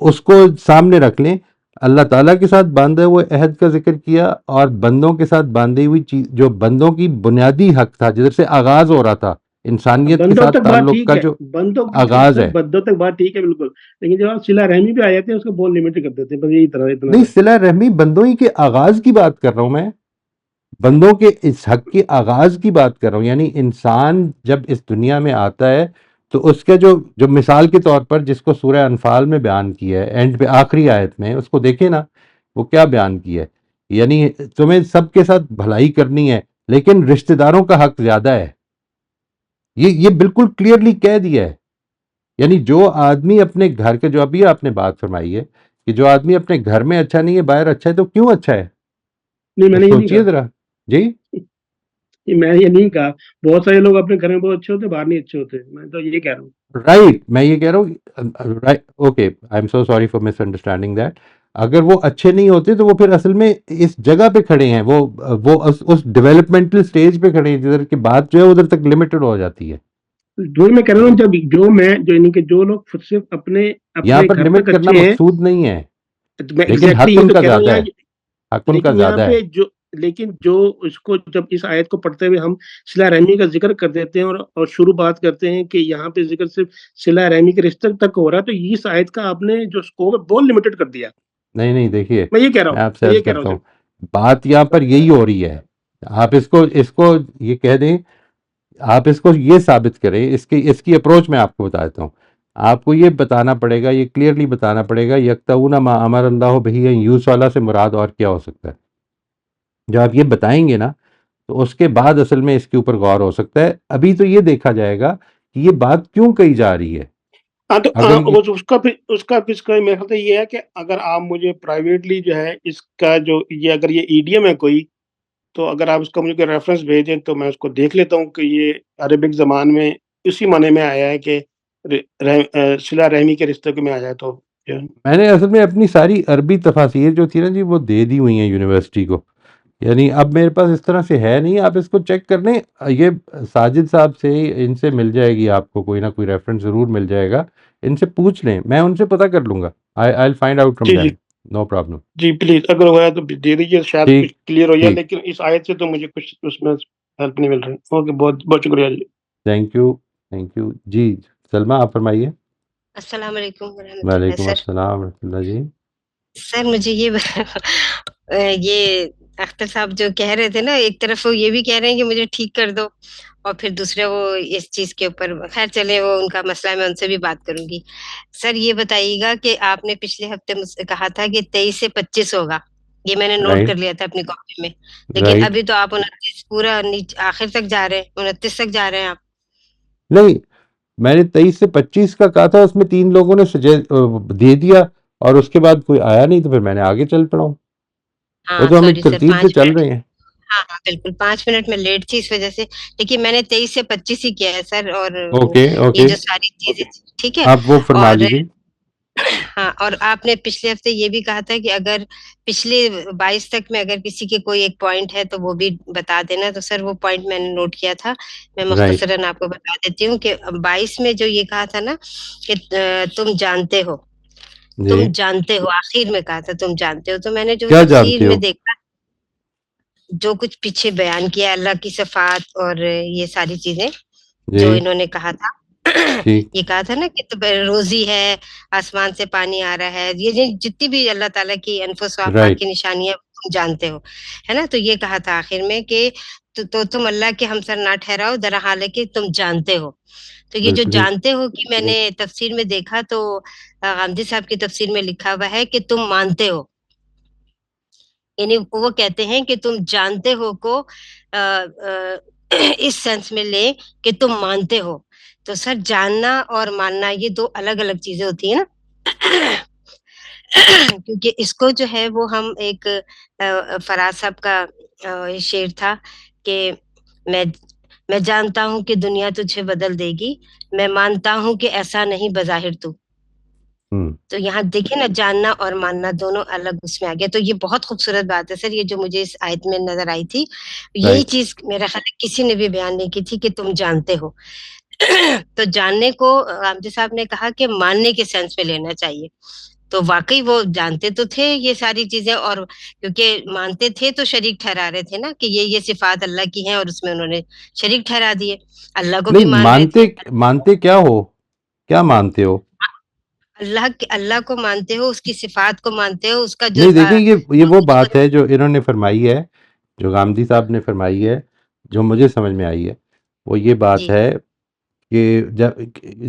اس کو سامنے رکھ لیں. اللہ تعالیٰ کے ساتھ باندھے ہوئے عہد کا ذکر کیا اور بندوں کے ساتھ باندھی ہوئی چیز جو بندوں کی بنیادی حق تھا، جدھر سے آغاز ہو رہا تھا انسانیت کے بندوں ساتھ تک بات تعلق ٹھیک کا ہے، جو بندوں آغاز ہے. بندوں تک بات ٹھیک ہے بالکل. لیکن جب آپ صلہ رحمی پہ آ جاتے ہیں اس کو بہت لمیٹ کر دیتے ہیں. بس یہی طرح اتنا نہیں، ہے. صلہ رحمی بندوں ہی کے آغاز کی بات کر رہا ہوں میں، بندوں کے اس حق کے آغاز کی بات کر رہا ہوں. یعنی انسان جب اس دنیا میں آتا ہے تو اس کے جو مثال کے طور پر جس کو سورہ انفال میں بیان کیا ہے اینڈ پہ آخری آیت میں، اس کو دیکھیں نا وہ کیا بیان کیا ہے. یعنی تمہیں سب کے ساتھ بھلائی کرنی ہے لیکن رشتہ داروں کا حق زیادہ ہے. یہ بالکل کلیئرلی کہہ دیا ہے. یعنی جو آدمی اپنے گھر کے، جو ابھی آپ نے بات فرمائی ہے کہ جو آدمی اپنے گھر میں اچھا نہیں ہے باہر اچھا ہے، تو کیوں اچھا ہے؟ نہیں، میں نے یہ نہیں سوچئے کہا. ذرا. جی میں یہ نہیں کہا. بہت سارے لوگ اپنے گھر میں بہت اچھے ہوتے، باہر نہیں اچھے ہوتے. میں تو یہ کہہ رہا ہوں. رائٹ، میں یہ کہہ رہا ہوں. Okay, I am so sorry for miss understanding that. اگر وہ اچھے نہیں ہوتے تو وہ پھر اصل میں اس جگہ پہ کھڑے ہیں، وہ اس ڈیولپمنٹل سٹیج پہ کھڑے ہیں جدھر کی بات جو ہے ادھر تک لمیٹڈ ہو جاتی ہے. جو میں کہہ رہا ہوں، جو یعنی کہ جو لوگ صرف اپنے یہاں پر گھر لمٹ تک کرنا اچھے ہیں. مقصود نہیں ہے، میں لیکن ایگزیکٹلی حق یہ ان تو کا کہہ رہا ہوں زیادہ یہاں. ہے، حق ان کا لیکن یہاں زیادہ ہے. پہ لیکن جو اس کو جب اس آیت کو پڑھتے ہوئے ہم صلہ رحمی کا ذکر کر دیتے ہیں اور شروع بات کرتے ہیں کہ یہاں پہ ذکر صرف صلہ رحمی کے رشتے تک ہو رہا ہے، تو اس آیت کا آپ نے جو اسکوپ ہے بہت لمیٹڈ کر دیا. نہیں دیکھیے، میں یہ کہہ رہا ہوں میں آپ سے میں یہ عرض کہہ رہا کرتا ہوں ہوں، بات یہاں پر یہی ہو رہی ہے. آپ اس کو یہ کہہ دیں، آپ اس کو یہ ثابت کریں، اس کی اپروچ میں آپ کو بتا دیتا ہوں. آپ کو یہ بتانا پڑے گا، یہ کلیئرلی بتانا پڑے گا یکتون ما امر اللہ بہ ان یوصل سے مراد اور کیا ہو سکتا ہے. جب آپ یہ بتائیں گے نا تو اس کے بعد اصل میں اس کے اوپر غور ہو سکتا ہے. ابھی تو یہ دیکھا جائے گا کہ یہ بات کیوں کہی جا رہی ہے. ہاں تو اگر یہ اس کا میرے خیال سے یہ ہے کہ اگر آپ مجھے پرائیویٹلی جو ہے اس کا جو یہ اگر یہ ایڈیم ہے کوئی، تو اگر آپ اس کا مجھے ریفرنس بھیجیں تو میں اس کو دیکھ لیتا ہوں کہ یہ عربک زبان میں اسی معنی میں آیا ہے کہ صلہ رحمی کے رشتے میں آیا ہے. تو میں نے اصل میں اپنی ساری عربی تفاسیر جو تھی نا جی وہ دے دی ہوئی ہیں یونیورسٹی کو. یعنی اب میرے پاس اس طرح سے ہے نہیں. آپ اس کو چیک کر لیں، یہ ساجد صاحب سے، ان سے مل جائے گی آپ کو کوئی نہ کوئی ریفرنس ضرور مل جائے گا. ان سے پوچھ لیں، میں ان سے پتہ کر لوں گا. I'll find out from جی them. No problem. جی پلیز اگر ہوا تو دے دیجیے، شاید ٹھیک کچھ کلیئر ہو جائے. ٹھیک، لیکن اس آیت سے تو مجھے کچھ اس میں ہیلپ نہیں مل رہی. اوکے، بہت بہت شکریہ جی. Thank you. جی سلمہ آپ فرمائیے. السلام علیکم ورحمۃ اللہ. وعلیکم السلام ورحمۃ اللہ. جی سر مجھے یہ اختر صاحب جو کہہ رہے تھے نا، ایک طرف وہ یہ بھی کہہ رہے ہیں کہ مجھے ٹھیک کر دو، اور پھر دوسرا وہ اس چیز کے اوپر، خیر چلے وہ ان کا مسئلہ ہے، میں ان سے بھی بات کروں گی. سر یہ بتائیے گا کہ آپ نے پچھلے ہفتے مجھ سے کہا تھا کہ 23 سے 25 ہوگا، یہ میں نے نوٹ کر رائٹ لیا تھا اپنی کاپی میں. لیکن رائٹ. ابھی تو آپ 29 پورا آخر تک جا رہے ہیں، 29 تک جا رہے ہیں آپ. نہیں، میں نے 23 سے 25 کا کہا تھا، اس میں 3 لوگوں نے دے دیا اور اس کے بعد کوئی آیا نہیں تو پھر میں نے آگے چل پڑا ہوں. وہ ہاں تو ہم ایک سوری سر، ترتیب سے 5 چل منٹ. رہے ہیں. ہاں ہاں بالکل 5 منٹ میں لیٹ تھی اس وجہ سے. دیکھیے میں نے 23 سے 25 ہی کیا ہے سر، اور اوکے یہ اوکے، جو ساری چیزیں ٹھیک ہے. آپ وہ فرما اور لیجیے. ہاں، اور آپ نے پچھلے ہفتے یہ بھی کہا تھا کہ اگر پچھلے 22 تک میں اگر کسی کے کوئی ایک پوائنٹ ہے تو وہ بھی بتا دینا. تو سر وہ پوائنٹ میں نے نوٹ کیا تھا، میں رائٹ مختصراً آپ کو بتا دیتی ہوں کہ 22 میں جو یہ کہا تھا نا کہ تم جانتے ہو، جی. آخر میں کہا تھا تم جانتے ہو. تو میں نے جو کیا تفسیر جانتے میں ہو؟ دیکھا جو کچھ پیچھے بیان کیا اللہ کی صفات اور یہ ساری چیزیں جی جو انہوں نے کہا تھا ٹھیک یہ کہا تھا نا کہ روزی ہے، آسمان سے پانی آ رہا ہے، یہ جتنی بھی اللہ تعالیٰ کی انفس و افعال رائٹ کی نشانیاں تم جانتے ہو، ہے نا. تو یہ کہا تھا آخر میں کہ تو تم اللہ کے ہمسر نہ ٹھہراؤ در حال ہے کہ تم جانتے ہو. تو یہ جو بالکل جانتے ہو کہ میں نے تفسیر میں دیکھا تو غامدی صاحب کی تفسیر میں لکھا ہوا ہے کہ تم مانتے ہو، یعنی وہ کہتے ہیں کہ تم جانتے ہو کو اس سینس میں لے کہ تم مانتے ہو. تو سر جاننا اور ماننا یہ دو الگ الگ چیزیں ہوتی ہیں نا. کیونکہ اس کو جو ہے وہ ہم ایک فراز صاحب کا شعر تھا کہ میں جانتا ہوں کہ دنیا تجھے بدل دے گی، میں مانتا ہوں کہ ایسا نہیں بظاہر تو. تو یہاں دیکھیں نا، جاننا اور ماننا دونوں الگ اس میں آ گیا. تو یہ بہت خوبصورت بات ہے سر، یہ جو مجھے اس آیت میں نظر آئی تھی، یہی چیز میرا خیال ہے کسی نے بھی بیان نہیں کی تھی کہ تم جانتے ہو. تو جاننے کو غامدی صاحب نے کہا کہ ماننے کے سینس میں لینا چاہیے. تو واقعی وہ جانتے تو تھے یہ ساری چیزیں، اور کیونکہ مانتے تھے تو شریک ٹھہرا رہے تھے نا کہ یہ صفات اللہ کی ہیں، اور اس میں انہوں نے شریک ٹھہرا دیے، اللہ کو بھی نہیں مان رہے تھے. مانتے کیا ہو، کیا مانتے ہو؟ اللہ کو مانتے ہو، اس کی صفات کو مانتے ہو، اس کا جو نہیں دیکھیں یہ وہ بات ہے جو انہوں نے فرمائی ہے، جو غامدی صاحب نے فرمائی ہے، جو مجھے سمجھ میں آئی ہے وہ یہ بات ہے کہ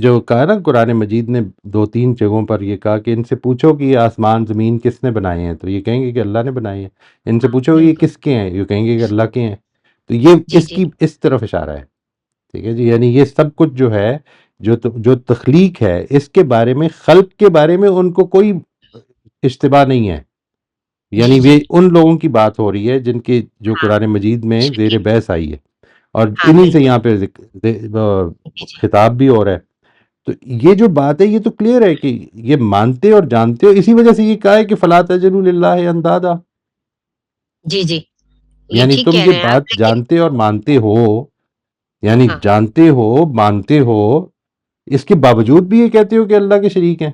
جو کہا نا قرآن مجید نے 2-3 جگہوں پر یہ کہا کہ ان سے پوچھو کہ یہ آسمان زمین کس نے بنائے ہیں، تو یہ کہیں گے کہ اللہ نے بنائے ہیں. ان سے پوچھو یہ کس کے ہیں، یہ کہیں گے کہ اللہ کے ہیں. تو یہ اس طرف اشارہ ہے. ٹھیک ہے جی، یعنی یہ سب کچھ جو ہے جو تخلیق ہے، اس کے بارے میں، خلق کے بارے میں ان کو کوئی اشتباہ نہیں ہے. یعنی یہ ان لوگوں کی بات ہو رہی ہے جن کے جو قرآن مجید میں زیر بحث آئی ہے، اور انہی سے یہاں پہ خطاب بھی ہو رہا ہے. تو یہ جو بات ہے یہ تو کلیئر ہے کہ یہ مانتے اور جانتے ہو، اسی وجہ سے یہ کہا ہے کہ فَلَا تَجْعَلُوا لِلَّهِ اندادا. جی یعنی تم یہ بات جانتے اور مانتے ہو، یعنی جانتے ہو مانتے ہو، اس کے باوجود بھی یہ کہتے ہو کہ اللہ کے شریک ہیں.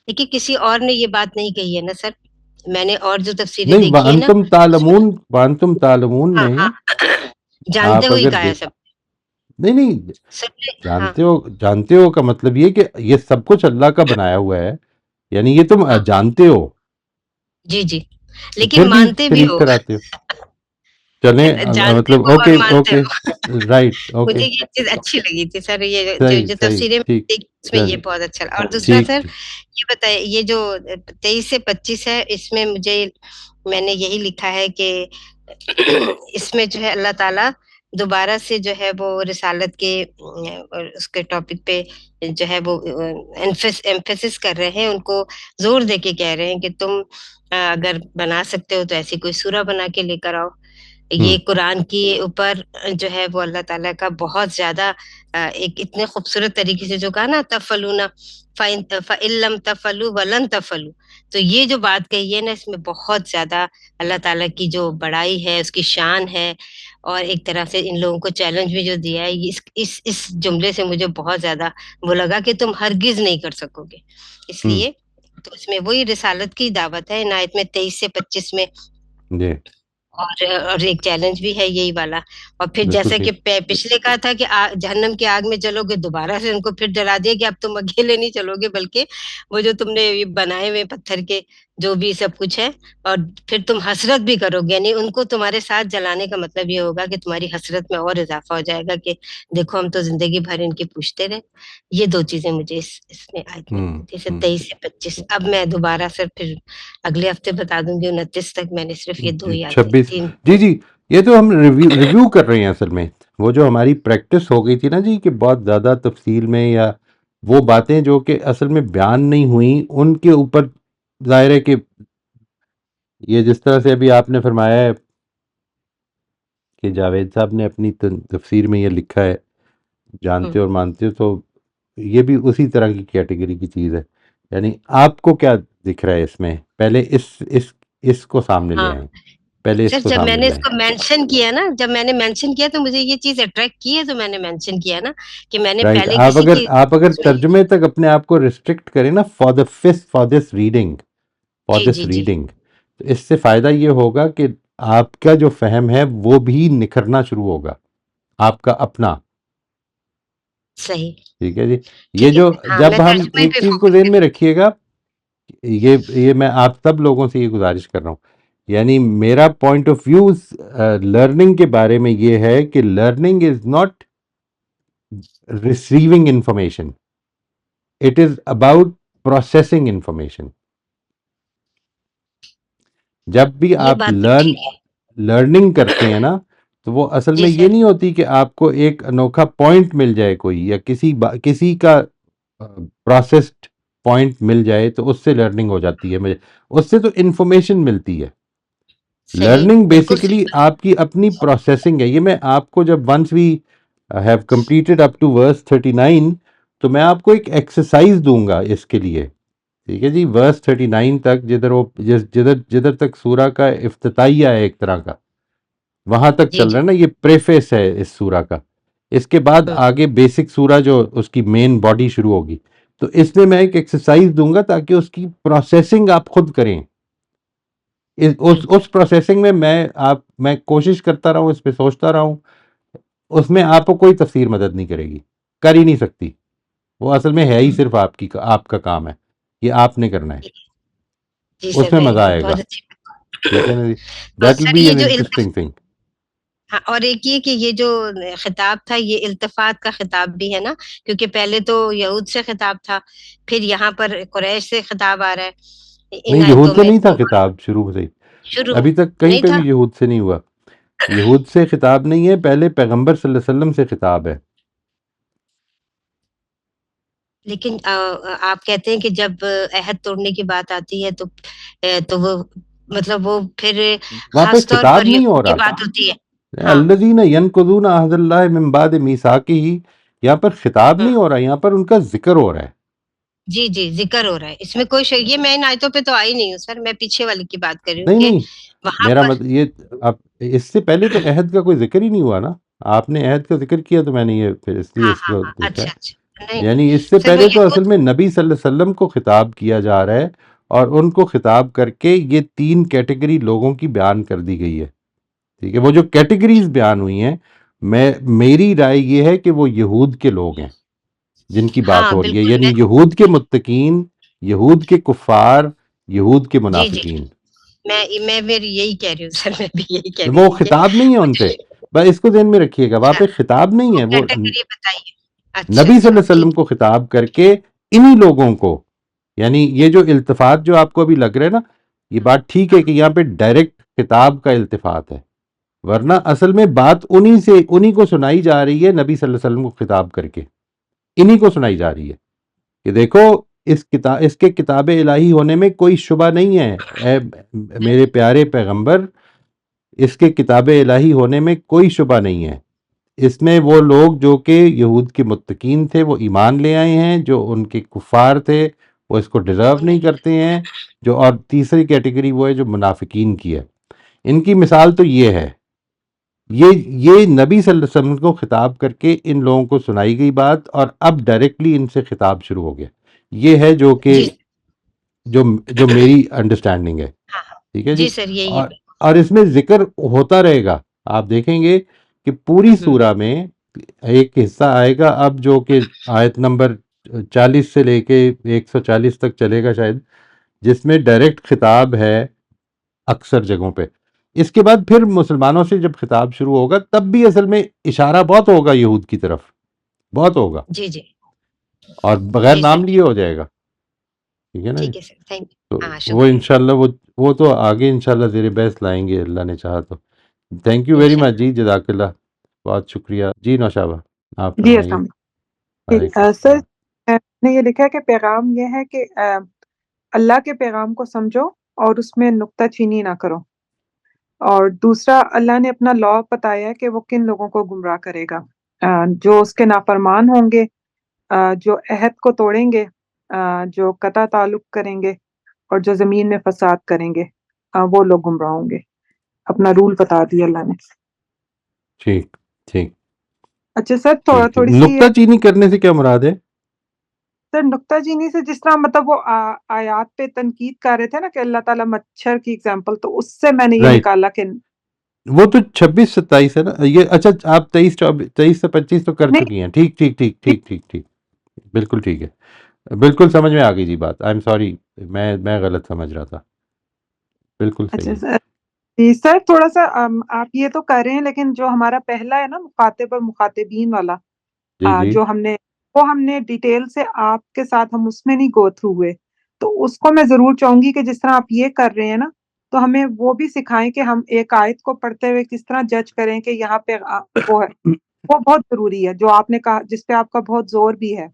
دیکھیے کسی اور نے یہ بات نہیں کہی ہے نا سر، میں نے اور جو تفسیریں نہیں، دیکھی ہیں نا، وَأَنْتُمْ تَعْلَمُونَ میں جانتے آپ ہوئی اگر کہا ہے سب. نہیں جانتے ہو کا مطلب یہ کہ یہ سب کچھ اللہ کا بنایا ہوا ہے، یعنی یہ تم جانتے ہو، جی پھر لیکن بھی مانتے بھی شریک ہو. ٹھہراتے ہو. چلیں جانتے مطلب ہو اور اوکے مانتے ہو. رائٹ اوکے مجھے یہ چیز اچھی لگی تھی سر، یہ صحیح جو صحیح تفسیریں ٹھیک دیکھی اس میں یہ چلیں بہت اچھا لگا. اور دوسرا ٹھیک سر یہ بتائیے، یہ جو 23 سے 25 ہے، اس میں میں نے یہی لکھا ہے کہ اس میں جو ہے اللہ تعالیٰ دوبارہ سے جو ہے وہ رسالت کے اس کے ٹاپک پہ جو ہے وہ ایمفیسس کر رہے ہیں، ان کو زور دے کے کہہ رہے ہیں کہ تم اگر بنا سکتے ہو تو ایسی کوئی سورہ بنا کے لے کر آؤ. یہ قرآن کے اوپر جو ہے وہ اللہ تعالیٰ کا بہت زیادہ ایک اتنے خوبصورت طریقے سے جو کہا نا تفلون فَإِن لَّمْ تَفْعَلُوا وَلَن تَفْعَلُوا، تو یہ جو بات کہی ہے نا، اس میں بہت زیادہ اللہ تعالیٰ کی جو بڑائی ہے، اس کی شان ہے، اور ایک طرح سے ان لوگوں کو چیلنج بھی جو دیا ہے، اس جملے سے مجھے بہت زیادہ وہ لگا کہ تم ہرگز نہیں کر سکو گے. اس لیے تو اس میں وہی رسالت کی دعوت ہے ان آیت میں 23 سے 25 میں، جی اور ایک چیلنج بھی ہے یہی والا. اور پھر جیسا کہ پچھلے کہا تھا کہ جہنم کی آگ میں چلو گے، دوبارہ سے ان کو پھر ڈرا دیا کہ اب تم اکیلے نہیں چلو گے، بلکہ وہ جو تم نے بنائے ہوئے پتھر کے جو بھی سب کچھ ہے، اور پھر تم حسرت بھی کرو گے، یعنی ان کو تمہارے ساتھ جلانے کا مطلب یہ ہوگا کہ تمہاری حسرت میں اور اضافہ ہو جائے گا کہ دیکھو ہم تو زندگی بھر ان کی پوچھتے رہے. یہ دو چیزیں مجھے اس میں آیت میں 23 سے 25. اب میں دوبارہ سر پھر اگلے ہفتے بتا دوں گی 29 تک. میں نے صرف یہ دو یاد 26 جی یہ تو ہم ریویو کر رہے ہیں اصل میں. وہ جو ہماری پریکٹس ہو گئی تھی نا جی، کہ بہت زیادہ تفصیل میں، یا وہ باتیں جو کہ اصل میں بیان نہیں ہوئیں، ان کے اوپر ظاہر ہے کہ یہ جس طرح سے ابھی آپ نے فرمایا ہے کہ جاوید صاحب نے اپنی تفسیر میں یہ لکھا ہے جانتے اور مانتے ہو، تو یہ بھی اسی طرح کی کیٹیگری کی چیز ہے. یعنی آپ کو کیا دکھ رہا ہے اس میں؟ پہلے اس کو سامنے لے آئیں. پہلے اس کو جب میں سامنے نے لے اس کو مینشن کیا نا، جب میں نے مینشن کیا تو مجھے یہ چیز اٹریکٹ کی ہے، تو میں نے مینشن کیا نا کہ میں نے رائٹ. پہلے آپ اگر ترجمے تک اپنے آپ کو ریسٹرکٹ کریں نا، فار دس ریڈنگ، تو اس سے فائدہ یہ ہوگا کہ آپ کا جو فہم ہے وہ بھی نکھرنا شروع ہوگا، آپ کا اپنا. صحیح، ٹھیک ہے جی. یہ ٹھیک ہے جو سر. ہاں، میں جب ہم ترجمے ایک پہ چیز کو فوکس ذہن میں کرتی رکھیے گا، یہ میں آپ سب لوگوں سے یہ گزارش کر رہا ہوں، یعنی میرا پوائنٹ آف ویو لرننگ کے بارے میں یہ ہے کہ learning is not receiving information, it is about processing information. جب بھی ہوں. یہ آپ بات تو ٹھیک ہے. لرننگ کرتے ہیں نا، تو وہ اصل جی میں یہ سر. نہیں ہوتی کہ آپ کو ایک انوکھا پوائنٹ مل جائے کوئی، یا کسی کا پروسیسڈ پوائنٹ مل جائے تو اس سے لرننگ ہو جاتی ہے. اس سے تو انفارمیشن ملتی ہے. صحیح، لرننگ بالکل صحیح بیسیکلی بات. آپ کی اپنی پروسیسنگ ہے. یہ میں آپ کو جب once we have completed up to verse 39 تو میں آپ کو ایک ایکسرسائز دوں گا اس کے لیے. ٹھیک ہے جی. ورس 39 تک جدھر تک سورہ کا افتتاحیہ ہے ایک طرح کا، وہاں تک جی چل رہا جی. ہے نا، یہ پریفیس ہے اس سورہ کا. اس کے بعد ہوں. آگے بیسک سورہ جو اس کی مین باڈی شروع ہوگی. تو اس میں میں ایک ایکسرسائز دوں گا تاکہ اس کی پروسیسنگ آپ خود کریں. اس پروسیسنگ میں میں کوشش کرتا رہا ہوں، اس پہ سوچتا رہا ہوں. اس میں آپ کو کوئی تفسیر مدد نہیں کرے گی، کر ہی نہیں سکتی. وہ اصل میں ہے ہی صرف آپ کا کام ہے، یہ آپ نے کرنا ہے. جی اس سر، میں ویری مزہ گڈ، آئے گا. بہت اچھی بات. ٹھیک ہے نا جی. تو دیٹ ول سر بی یہ این جو انٹرسٹنگ تھنگ. ہاں، اور ایک یہ کہ یہ جو خطاب تھا یہ التفات کا خطاب بھی ہے نا، کیونکہ پہلے تو یہود سے خطاب تھا، پھر یہاں پر قریش سے خطاب آ رہا ہے ان نہیں، آیتوں یہود سے میں نہیں تھا تو خطاب شروع سے ہی. شروع ابھی تک کہیں نہیں پہ تھا. بھی یہود سے نہیں ہوا. یہود سے خطاب نہیں ہے، پہلے پیغمبر صلی اللہ علیہ وسلم سے خطاب ہے. لیکن آپ کہتے ہیں کہ جب عہد توڑنے کی بات آتی ہے تو وہ مطلب وہ پھر وہاں پہ خاص طور خطاب پر نہیں ہو یہود کی رہا. بات ہوتی ہے. ہاں. الذین ینقضون عہد اللہ من بعد میثاقہ، یہاں پر خطاب ہاں. نہیں ہو رہا، یہاں پر ان کا ذکر ہو رہا ہے. جی جی، ذکر ہو رہا ہے اس میں کوئی یہ میں ان آیتوں پہ تو آئی نہیں ہوں سر، میں پیچھے والی کی بات کر رہی ہوں نہیں کہ نہیں، وہاں میرا پر. مطلب یہ اب اس سے پہلے تو عہد کا کوئی ذکر ہی نہیں ہوا نا. آپ نے عہد کا ذکر کیا تو میں نے یہ پھر اس لیے ہاں اس ہاں کو ہاں، دیکھا اچھا ہے. اچھا. نہیں نہیں یعنی اس سے سر، وہ پہلے تو اصل یہود. میں نبی صلی اللہ علیہ وسلم کو خطاب کیا جا رہا ہے، اور ان کو خطاب کر کے یہ 3 کیٹیگری لوگوں کی بیان کر دی گئی ہے. ٹھیک ہے. وہ جو کیٹیگریز بیان ہوئی ہیں، میری رائے یہ ہے کہ وہ یہود کے لوگ ہیں جن کی بات ہاں ہو رہی ہے، بالکل. یعنی یہود کے متقین، یہود کے کفار، یہود کے جی جی، منافقین. میں میری یہی کہہ رہی ہوں سر، میں بھی یہی کہہ رہی وہ تھی کہ خطاب نہیں ہے وہ ان جو پہ، بس اس کو ذہن میں رکھیے گا. وہاں اچھا پہ خطاب نہیں وہ ہے. وہ کیٹیگری بتائیے. اچھا نبی صلی اللہ اچھا، علیہ وسلم ٹھیک. کو خطاب کر کے انہی لوگوں کو، یعنی یہ جو التفات جو آپ کو ابھی لگ رہا ہے نا، یہ بات ٹھیک ہے کہ یہاں پہ ڈائریکٹ خطاب کا التفات ہے، ورنہ اصل میں بات انہی کو سنائی جا رہی ہے. نبی صلی اللہ علیہ وسلم کو خطاب کر کے انہی کو سنائی جا رہی ہے کہ دیکھو اس کے کتاب الہی ہونے میں کوئی شبہ نہیں ہے، اے میرے پیارے پیغمبر، اس کے کتاب الہی ہونے میں کوئی شبہ نہیں ہے. اس میں وہ لوگ جو کہ یہود کے متقین تھے وہ ایمان لے آئے ہیں، جو ان کے کفار تھے وہ اس کو ڈیزرو نہیں کرتے ہیں، اور تیسری کیٹیگری وہ ہے جو منافقین کی ہے. ان کی مثال تو یہ ہے، یہ نبی صلی اللہ علیہ وسلم کو خطاب کر کے ان لوگوں کو سنائی گئی بات، اور اب ڈائریکٹلی ان سے خطاب شروع ہو گیا. یہ ہے جو کہ جی جو میری انڈرسٹینڈنگ ہے. ہاں ہاں، ٹھیک ہے جی. جی سر یہی اور ہے. اور اس میں ذکر ہوتا رہے گا. آپ دیکھیں گے کہ پوری ہوں. سورہ میں ایک حصہ آئے گا اب جو کہ آیت نمبر 40 سے لے کے 140 تک چلے گا شاید، جس میں ڈائریکٹ خطاب ہے اکثر جگہوں پہ. اس کے بعد پھر مسلمانوں سے جب خطاب شروع ہوگا تب بھی اصل میں اشارہ بہت ہوگا یہود کی طرف، بہت ہوگا، جی جی اور بغیر جی سر. نام لیے ہو جائے گا. ٹھیک ہے نا جی. ٹھیک ہے سر، تھینک تو یو. ہاں، وہ شکریہ. انشاءاللہ وہ تو آگے انشاءاللہ زیر بحث لائیں گے اللہ نے چاہا تو. تھینک یو ویری مچ انشاءاللہ. جی، جزاک اللہ، بہت شکریہ جی. نوشابہ آپ جی فرمائیے. السلام وعلیکم علیکم. سر السلام. نے یہ لکھا ہے کہ پیغام یہ ہے کہ اللہ کے پیغام کو سمجھو اور اس میں نکتہ چینی نہ کرو. اور دوسرا، اللہ نے اپنا لا بتایا ہے کہ وہ کن لوگوں کو گمراہ کرے گا، جو اس کے نافرمان ہوں گے، جو عہد کو توڑیں گے، جو قطع تعلق کریں گے، اور جو زمین میں فساد کریں گے، وہ لوگ گمراہ ہوں گے. اپنا رول بتا دیا اللہ نے. ٹھیک ٹھیک اچھا سر، ٹھیک ٹھیک. تھوڑی سی نکتہ چینی کرنے سے کیا مراد ہے؟ سر نکتہ چینی سے جس طرح مطلب وہ آیات پہ تنقید کر رہے تھے نا کہ اللہ تعالیٰ مچھر کی اگزامپل، تو اس سے میں نے یہ رائٹ. نکالا کہ وہ تو 26-27 ہے نا یہ. اچھا آپ 23 سے 25 تو کر نہیں چکی ہیں. ٹھیک ٹھیک ٹھیک ٹھیک ٹھیک ٹھیک بالکل ٹھیک ہے. بالکل سمجھ میں آ گئی جی بات. آئی ایم سوری میں غلط سمجھ رہا تھا. بالکل صحیح اچھا ہے. سر جی سر تھوڑا سا آپ یہ تو کر رہے ہیں لیکن جو ہمارا پہلا ہے نا مخاطب اور مخاطبین والا جی جی جو ہم نے ڈیٹیل سے آپ کے ساتھ ہم اس میں نہیں گو تھرو ہوئے تو اس کو میں ضرور چاہوں گی کہ جس طرح آپ یہ کر رہے ہیں نا تو ہمیں وہ بھی سکھائیں کہ ہم ایک آیت کو پڑھتے ہوئے کس طرح جج کریں کہ یہاں پہ وہ ہے وہ بہت ضروری ہے جو آپ نے کہا جس پہ آپ کا بہت زور بھی ہے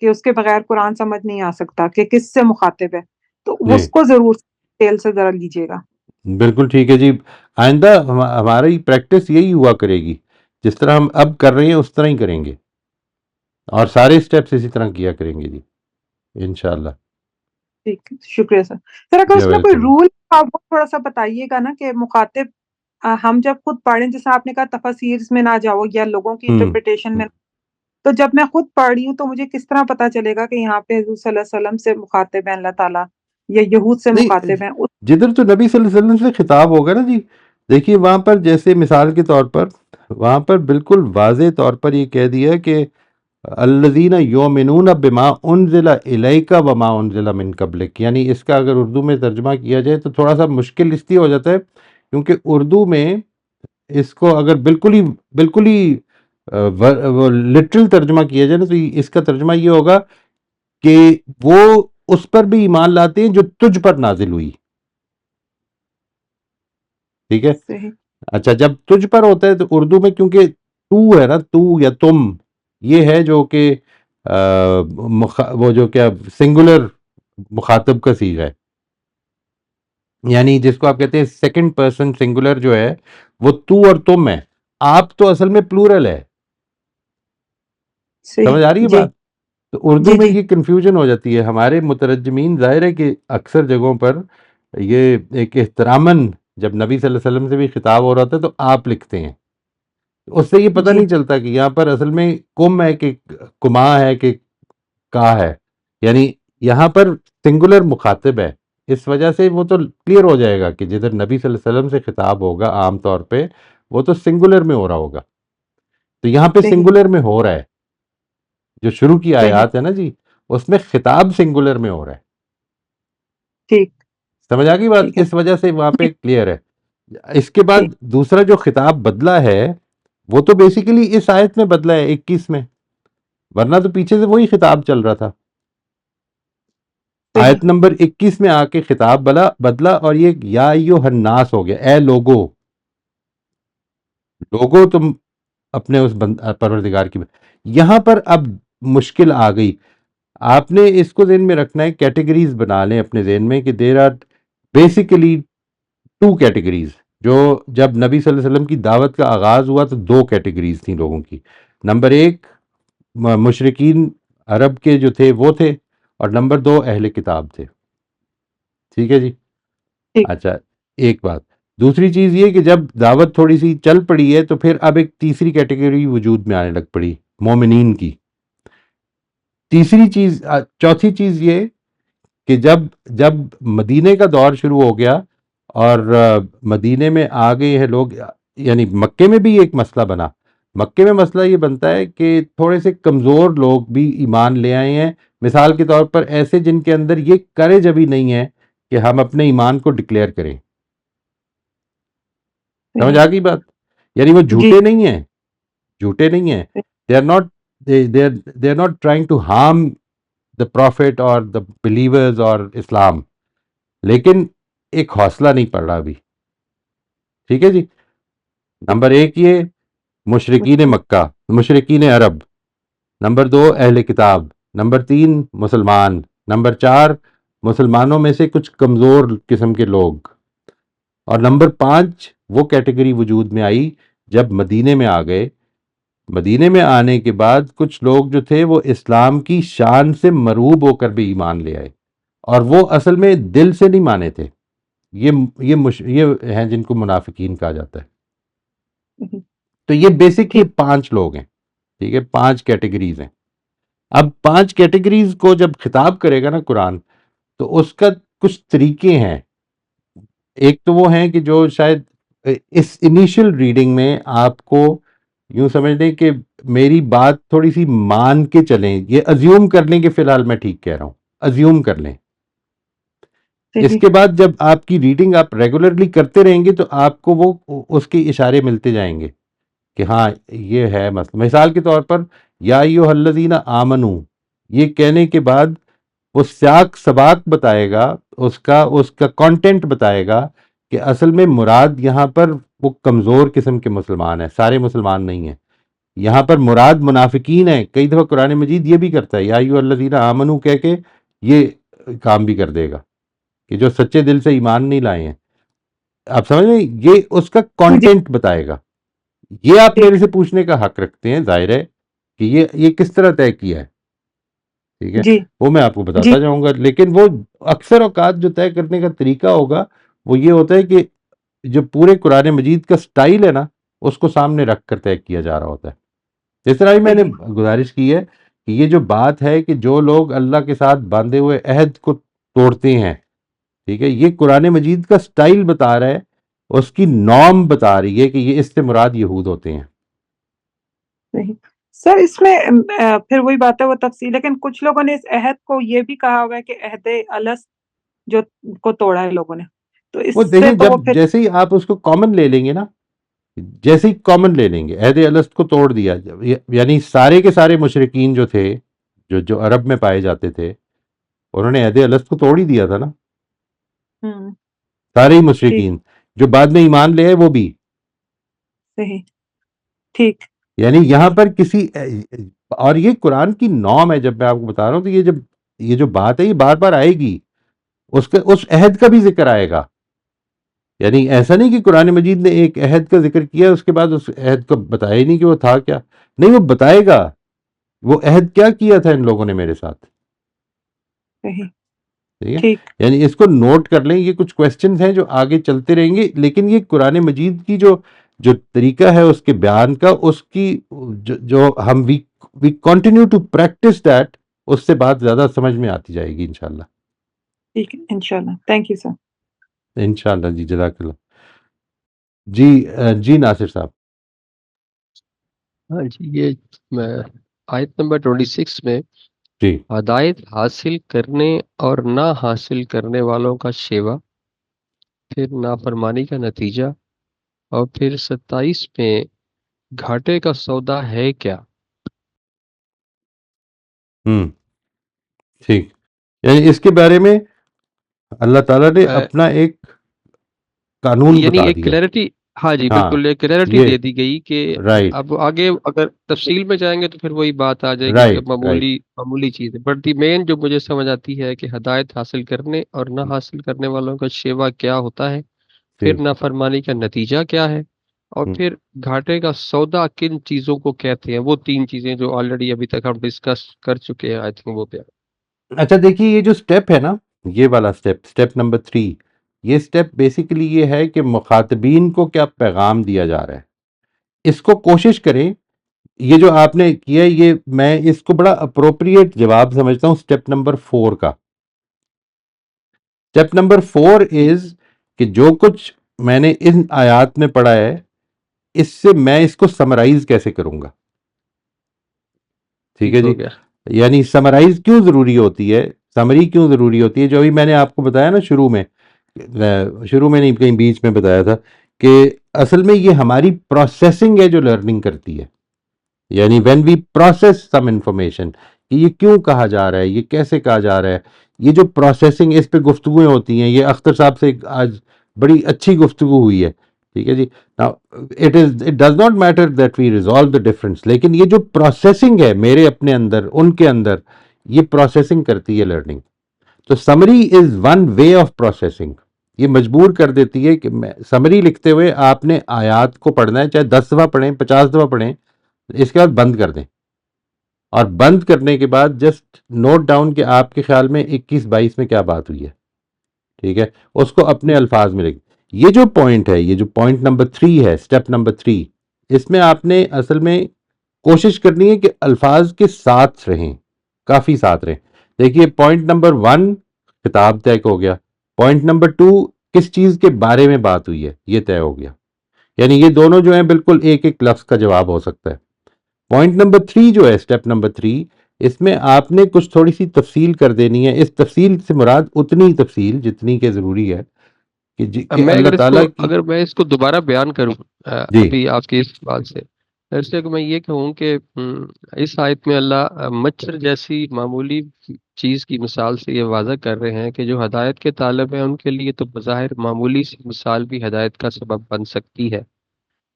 کہ اس کے بغیر قرآن سمجھ نہیں آ سکتا کہ کس سے مخاطب ہے تو جی اس کو ضرور ڈیٹیل سے ذرا لیجیے گا. بالکل ٹھیک ہے جی. آئندہ ہماری پریکٹس یہی ہوا کرے گی. جس طرح ہم اب کر رہے ہیں اس طرح ہی کریں گے اور سارے اسٹیپس اسی طرح کیا کریں گے جی انشاءاللہ. ٹھیک ہے شکریہ سر. سر اگر یو اس میں کوئی ویلکم. رول آپ کو تھوڑا سا بتائیے گا نا کہ مخاطب ہم جب خود پڑھیں جیسے آپ نے کہا تفاسیر میں نہ جاؤ یا لوگوں کی انٹرپریٹیشن میں تو جب میں خود پڑھ رہی ہوں تو مجھے کس طرح پتا چلے گا کہ یہاں پہ حضور صلی اللہ علیہ وسلم سے مخاطب ہیں اللہ تعالیٰ یا یہود سے نہیں مخاطب ہیں جدھر تو نبی صلی اللہ علیہ وسلم سے خطاب ہوگا نا جی. دیکھیے وہاں پر جیسے مثال کے طور پر وہاں پر بالکل واضح طور پر یہ کہہ دیا کہ الذین یؤمنون بما انزل الیک وما انزل من قبلک. یعنی اس کا اگر اردو میں ترجمہ کیا جائے تو تھوڑا سا مشکل اس لیے ہو جاتا ہے کیونکہ اردو میں اس کو اگر بالکل ہی لٹرل ترجمہ کیا جائے نا تو اس کا ترجمہ یہ ہوگا کہ وہ اس پر بھی ایمان لاتے ہیں جو تجھ پر نازل ہوئی. ٹھیک ہے. صحیح اچھا جب تجھ پر ہوتا ہے تو اردو میں کیونکہ تو ہے نا تو یا تم یہ ہے جو کہ وہ جو کیا سنگولر مخاطب کا صیغہ ہے. یعنی جس کو آپ کہتے ہیں سیکنڈ پرسن سنگولر جو ہے وہ تو اور تم ہے. آپ تو اصل میں پلورل ہے. صحیح سمجھ آ رہی ہے جی بات. تو اردو جی میں جی یہ کنفیوژن ہو جاتی ہے. ہمارے مترجمین ظاہر ہے کہ اکثر جگہوں پر یہ ایک احتراماً جب نبی صلی اللہ علیہ وسلم سے بھی خطاب ہو رہا تھا تو آپ لکھتے ہیں. اس سے یہ پتہ جی نہیں چلتا کہ یہاں پر اصل میں کم ہے کہ کما ہے کہ کا ہے. یعنی یہاں پر سنگولر مخاطب ہے. اس وجہ سے وہ تو کلیئر ہو جائے گا کہ جدھر نبی صلی اللہ علیہ وسلم سے خطاب ہوگا عام طور پہ وہ تو سنگولر میں ہو رہا ہوگا. تو یہاں پہ صحیح سنگولر میں ہو رہا ہے. جو شروع کی صحیح آیات ہے نا جی اس میں خطاب سنگولر میں ہو رہا ہے. ٹھیک سمجھ آ گئی بات. ٹھیک ہے اس وجہ سے وہاں جی پہ کلیئر ہے. اس کے بعد ٹھیک دوسرا جو خطاب بدلا ہے وہ تو بیسیکلی اس آیت میں بدلا ہے 21 میں. ورنہ تو پیچھے سے وہی خطاب چل رہا تھا. صحیح آیت نمبر 21 میں آ کے خطاب بدلا اور یہ یا ایھا الناس ہو گیا. اے لوگو تم اپنے اس پروردگار کی. یہاں پر اب مشکل آ گئی. آپ نے اس کو ذہن میں رکھنا ہے. کیٹیگریز بنا لیں اپنے ذہن میں کہ دیر آر بیسیکلی 2 کیٹیگریز. جو جب نبی صلی اللہ علیہ وسلم کی دعوت کا آغاز ہوا تو 2 کیٹیگریز تھیں لوگوں کی. نمبر 1 مشرکین عرب کے جو تھے وہ تھے اور نمبر 2 اہل کتاب تھے. ٹھیک ہے جی. ٹھیک اچھا ایک بات. دوسری چیز یہ کہ جب دعوت تھوڑی سی چل پڑی ہے تو پھر اب ایک تیسری کیٹیگری وجود میں آنے لگ پڑی مومنین کی. چوتھی چیز یہ کہ جب مدینے کا دور شروع ہو گیا اور مدینے میں آ گئے ہیں لوگ. یعنی مکے میں بھی ایک مسئلہ بنا. مکے میں مسئلہ یہ بنتا ہے کہ تھوڑے سے کمزور لوگ بھی ایمان لے آئے ہیں. مثال کے طور پر ایسے جن کے اندر یہ کریج ابھی نہیں ہے کہ ہم اپنے ایمان کو ڈکلیئر کریں. سمجھ صحیح آ گئی بات. یعنی وہ جی جھوٹے نہیں ہیں. They are not trying to harm the prophet اور دا بلیورز اور اسلام. لیکن ایک حوصلہ نہیں پڑ رہا ابھی. ٹھیک ہے جی. نمبر 1 یہ مشرکین مکہ مشرکین عرب. نمبر 2 اہل کتاب. نمبر 3 مسلمان. نمبر 4 مسلمانوں میں سے کچھ کمزور قسم کے لوگ. اور نمبر 5 وہ کیٹیگری وجود میں آئی جب مدینے میں آ گئے. مدینے میں آنے کے بعد کچھ لوگ جو تھے وہ اسلام کی شان سے مروب ہو کر بھی ایمان لے آئے اور وہ اصل میں دل سے نہیں مانے تھے. یہ ہیں جن کو منافقین کہا جاتا ہے. تو یہ بیسک یہ 5 لوگ ہیں. ٹھیک ہے 5 کیٹیگریز ہیں. اب 5 کیٹیگریز کو جب خطاب کرے گا نا قرآن تو اس کا کچھ طریقے ہیں. ایک تو وہ ہیں کہ جو شاید اس انیشل ریڈنگ میں آپ کو یوں سمجھ لیں کہ میری بات تھوڑی سی مان کے چلیں، یہ ازیوم کر لیں کہ فی الحال میں ٹھیک کہہ رہا ہوں، ازیوم کر لیں. اس صحیح کے بعد جب آپ کی ریڈنگ آپ ریگولرلی کرتے رہیں گے تو آپ کو وہ اس کے اشارے ملتے جائیں گے کہ ہاں یہ ہے مسئلہ. مثال کے طور پر یا ایھا الذین آمنو، یہ کہنے کے بعد وہ سیاق سباق بتائے گا، اس کا کانٹینٹ بتائے گا کہ اصل میں مراد یہاں پر وہ کمزور قسم کے مسلمان ہیں، سارے مسلمان نہیں ہیں. یہاں پر مراد منافقین ہیں. کئی دفعہ قرآن مجید یہ بھی کرتا ہے، یا ایھا الذین آمنو کہہ کے یہ کام بھی کر دے گا کہ جو سچے دل سے ایمان نہیں لائے ہیں. آپ سمجھ رہے ہیں؟ یہ اس کا جی کانٹینٹ بتائے گا. یہ آپ ٹھیک میرے سے پوچھنے کا حق رکھتے ہیں، ظاہر ہے کہ یہ کس طرح طے کیا ہے. ٹھیک ہے، جی وہ میں آپ کو جی بتاتا جاؤں گا. لیکن وہ اکثر اوقات جو طے کرنے کا طریقہ ہوگا وہ یہ ہوتا ہے کہ جو پورے قرآن مجید کا سٹائل ہے نا، اس کو سامنے رکھ کر طے کیا جا رہا ہوتا ہے. جس طرح ہی میں نے صحیح گزارش کی ہے کہ یہ جو بات ہے کہ جو لوگ اللہ کے ساتھ باندھے ہوئے عہد کو توڑتے ہیں، ٹھیک ہے، یہ قرآن مجید کا سٹائل بتا رہا ہے، اس کی نارم بتا رہی ہے کہ یہ اس سے مراد یہود ہوتے ہیں. صحیح سر، اس میں پھر وہی بات ہے، وہ تفصیل. لیکن کچھ لوگوں نے اس عہد کو یہ بھی کہا ہوا ہے کہ عہد الست جو کو توڑا ہے لوگوں نے، تو اس وہ سے دیکھیں، تو جب وہ پھر جیسے ہی آپ اس کو کامن لے لیں گے نا، جیسے ہی کامن لے لیں گے، عہد الست کو توڑ دیا، یعنی سارے کے سارے مشرکین جو تھے، جو عرب میں پائے جاتے تھے، انہوں نے عہد الست کو توڑ ہی دیا تھا نا. ہوں سارے ہی ٹھیک مشرکین جو بعد میں ایمان لے آئے وہ بھی. صحیح ٹھیک یعنی یہاں پر کسی، اور یہ قرآن کی نارم ہے. جب میں آپ کو بتا رہا ہوں تو یہ جو بات ہے یہ بار بار آئے گی، اس عہد کا بھی ذکر آئے گا. یعنی ایسا نہیں کہ قرآن مجید نے ایک عہد کا ذکر کیا اس کے بعد اس عہد کو بتایا ہی نہیں کہ وہ تھا کیا. نہیں، وہ بتائے گا وہ عہد کیا کیا تھا ان لوگوں نے میرے ساتھ. صحیح ٹھیک ہے، ٹھیک یعنی اس کو نوٹ کر لیں. یہ کچھ کوسچنز ہیں جو آگے چلتے رہیں گے، لیکن یہ قرآن مجید کی جو طریقہ ہے اس کے بیان کا، اس کی جو ہم we continue to practise that, اس سے بات زیادہ سمجھ میں آتی جائے گی انشاءاللہ. ٹھیک انشاءاللہ. Thank you sir. انشاءاللہ جی، جزاک اللہ. جی ناصر صاحب. ہاں جی، یہ میں آیت نمبر 26 میں جی ہدایت حاصل کرنے اور نہ حاصل کرنے والوں کا شیوا، پھر نافرمانی کا نتیجہ، اور پھر 27 میں گھاٹے کا سودا ہے کیا. ٹھیک، یعنی اس کے بارے میں اللہ تعالیٰ نے اے، اپنا ایک قانون یعنی بتا ایک دیا. کلیئرٹی، ہاں جی ہاں، بالکل ایک کلیئرٹی یہ دے دی گئی کہ رائٹ اب آگے اگر تفصیل میں جائیں گے تو پھر وہی بات آ جائے گی کہ رائٹ رائٹ. معمولی چیز ہے. بٹ دی مین جو مجھے سمجھ آتی ہے کہ ہدایت حاصل کرنے اور نہ حاصل کرنے والوں کا شیوا کیا ہوتا ہے، پھر ٹھیک. نافرمانی کا نتیجہ کیا ہے، اور پھر گھاٹے کا سودا کن چیزوں کو کہتے ہیں. وہ 3 چیزیں جو آلریڈی ابھی تک ہم ڈسکس کر چکے ہیں، آئی تھنک وہ پہ. اچھا دیکھیے، یہ جو سٹیپ ہے نا، یہ والا سٹیپ نمبر 3، یہ سٹیپ بیسیکلی یہ ہے کہ مخاطبین کو کیا پیغام دیا جا رہا ہے. اس کو کوشش کریں. یہ جو آپ نے کیا، یہ میں اس کو بڑا اپروپریٹ جواب سمجھتا ہوں سٹیپ نمبر 4 کا. سٹیپ نمبر 4 از کہ جو کچھ میں نے ان آیات میں پڑھا ہے، اس سے میں اس کو سمرائز کیسے کروں گا. ٹھیک ہے ٹھیک جی. ہو گیا. یعنی سمرائز کیوں ضروری ہوتی ہے، سمری کیوں ضروری ہوتی ہے. جو ابھی میں نے آپ کو بتایا نا شروع میں نہیں، کہیں بیچ میں بتایا تھا کہ اصل میں یہ ہماری پروسیسنگ ہے جو لرننگ کرتی ہے. یعنی when we process some information, کہ یہ کیوں کہا جا رہا ہے، یہ کیسے کہا جا رہا ہے، یہ جو پروسیسنگ، اس پہ گفتگویں ہوتی ہیں. یہ اختر صاحب سے آج بڑی اچھی گفتگو ہوئی ہے. ٹھیک ہے جی. It does not matter that we resolve the difference, لیکن یہ جو پروسیسنگ ہے میرے اپنے اندر، ان کے اندر، یہ پروسیسنگ کرتی ہے لرننگ. تو summary is one way of processing. یہ مجبور کر دیتی ہے کہ سمری لکھتے ہوئے آپ نے آیات کو پڑھنا ہے، چاہے 10 دفعہ پڑھیں، 50 دفعہ پڑھیں، اس کے بعد بند کر دیں. اور بند کرنے کے بعد جسٹ نوٹ ڈاؤن کہ آپ کے خیال میں 21-22 میں کیا بات ہوئی ہے. ٹھیک ہے، اس کو اپنے الفاظ میں لکھ. یہ جو پوائنٹ ہے، یہ جو پوائنٹ نمبر 3 ہے، سٹیپ نمبر 3، اس میں آپ نے اصل میں کوشش کرنی ہے کہ الفاظ کے ساتھ رہیں، کافی ساتھ رہیں. دیکھیے، پوائنٹ نمبر 1 خطاب طے ہو گیا. پوائنٹ نمبر 2 کس چیز کے بارے میں بات ہوئی ہے، یہ طے ہو گیا. یعنی یہ دونوں جو ہیں بالکل ایک ایک لفظ کا جواب ہو سکتا ہے. پوائنٹ نمبر 3 جو ہے، اسٹیپ نمبر 3، اس میں آپ نے کچھ تھوڑی سی تفصیل کر دینی ہے. اس تفصیل سے مراد اتنی تفصیل جتنی کہ ضروری ہے کہ میں اللہ تعالیٰ کی. اگر میں اس کو دوبارہ بیان کروں جی ابھی آپ کی اس بات سے، ایسے کہ میں یہ کہوں کہ اس آیت میں اللہ مچھر جیسی معمولی چیز کی مثال سے یہ واضح کر رہے ہیں کہ جو ہدایت کے طالب ہیں ان کے لیے تو بظاہر معمولی سی مثال بھی ہدایت کا سبب بن سکتی ہے،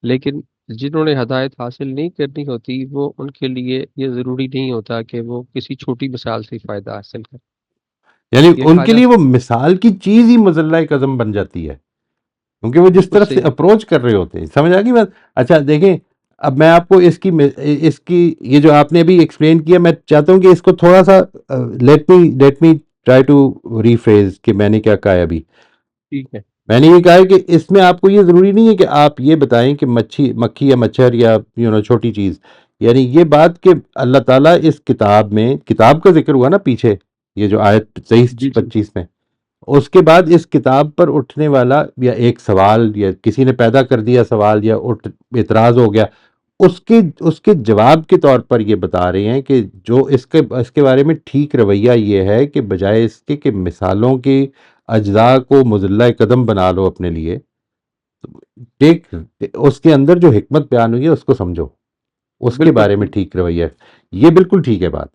لیکن جنہوں نے ہدایت حاصل نہیں کرنی ہوتی وہ ان کے لیے یہ ضروری نہیں ہوتا کہ وہ کسی چھوٹی مثال سے فائدہ حاصل کریں. یعنی یہ ان کہا کے جا لیے وہ سکتا مثال کی چیز ہی مزلہ قدم بن جاتی ہے، کیونکہ وہ جس بالکل طرف سے صحیح. اپروچ کر رہے ہوتے ہیں. سمجھ آ گئی بات؟ اچھا دیکھیں، اب میں آپ کو اس کی یہ جو آپ نے ابھی ایکسپلین کیا، میں چاہتا ہوں کہ اس کو تھوڑا سا let me try to rephrase کہ میں نے کیا کہا ہے ابھی. ٹھیک ہے. میں نے یہ کہا ہے کہ اس میں آپ کو یہ ضروری نہیں ہے کہ آپ یہ بتائیں کہ مکھی یا مچھر یا چھوٹی چیز. یعنی یہ بات کہ اللہ تعالیٰ اس کتاب میں، کتاب کا ذکر ہوا نا پیچھے، یہ جو آیت 23-25 میں، اس کے بعد اس کتاب پر اٹھنے والا یا ایک سوال، یا کسی نے پیدا کر دیا سوال یا اعتراض ہو گیا، اس کے جواب کے طور پر یہ بتا رہے ہیں کہ جو اس کے بارے میں ٹھیک رویہ یہ ہے کہ بجائے اس کے کہ مثالوں کی اجزاء کو مزلہ قدم بنا لو اپنے لیے، ایک اس کے اندر جو حکمت بیان ہوئی ہے اس کو سمجھو، اس کے بالکل بارے میں ٹھیک رویہ ہے. یہ بالکل ٹھیک ہے بات.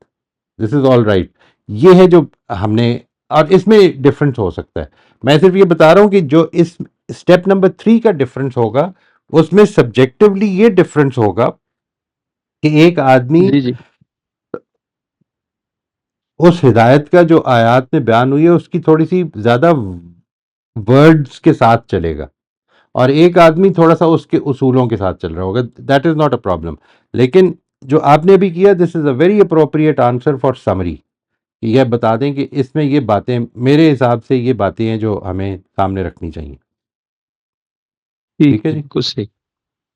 دس از آل رائٹ. یہ ہے جو ہم نے، اور اس میں ڈفرنس ہو سکتا ہے. میں صرف یہ بتا رہا ہوں کہ جو اس اسٹیپ نمبر 3 کا ڈفرنس ہوگا، اس میں سبجیکٹولی یہ ڈفرنس ہوگا کہ ایک آدمی جی جی اس ہدایت کا جو آیات میں بیان ہوئی ہے اس کی تھوڑی سی زیادہ ورڈز کے ساتھ چلے گا، اور ایک آدمی تھوڑا سا اس کے اصولوں کے ساتھ چل رہا ہوگا. That is not a problem. لیکن جو آپ نے ابھی کیا، this is a very appropriate answer for summary. یہ بتا دیں کہ اس میں یہ باتیں، میرے حساب سے یہ باتیں ہیں جو ہمیں سامنے رکھنی چاہیے. ٹھیک ہے جی، بالکل صحیح.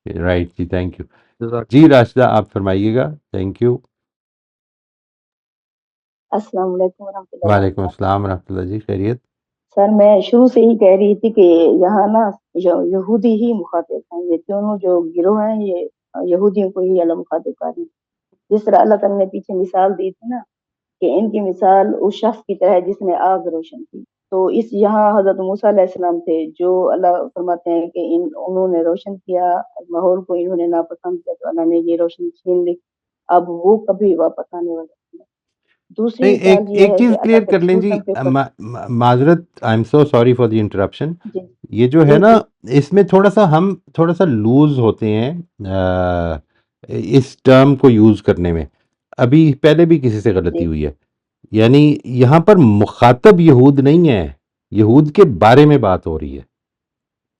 رائٹ جی، تھینک یو. جزاک جی راشدہ آپ فرمائیے گا. Thank you. السلام علیکم ورحمۃ اللہ وعلیکم وبرکاتہ. السلام ورحمۃ اللہ جی، خیریت. سر میں شروع سے ہی کہہ رہی تھی کہ یہاں نا یہودی ہی مخاطب ہیں، یہ دونوں جو گروہ ہیں یہ یہودیوں کو ہی اللہ مخاطب کر رہے ہیں. جس طرح اللہ تعالیٰ نے پیچھے مثال دی تھی نا کہ ان کی مثال اس شخص کی طرح ہے جس نے آگ روشن کی، تو اس یہاں حضرت موسیٰ علیہ السلام تھے جو اللہ فرماتے ہیں کہ انہوں نے روشن کیا ماحول کو، انہوں نے ناپسند کیا تو اللہ نے یہ روشنی چھین لی، اب وہ کبھی واپس آنے والے نہیں. دوسری نہیں، مثال یہ ایک ہے چیز کہ کلیئر اللہ کے کر لیں رسول جی. صلی اللہ معذرت، I am so sorry for the interruption. جی یہ جو ہے جی نا، جی اس میں ہم تھوڑا سا لوز ہوتے ہیں اس ٹرم کو یوز کرنے میں. ابھی پہلے بھی کسی سے غلطی جی ہوئی ہے. یعنی یہاں پر مخاطب یہود نہیں ہے، یہود کے بارے میں بات ہو رہی ہے.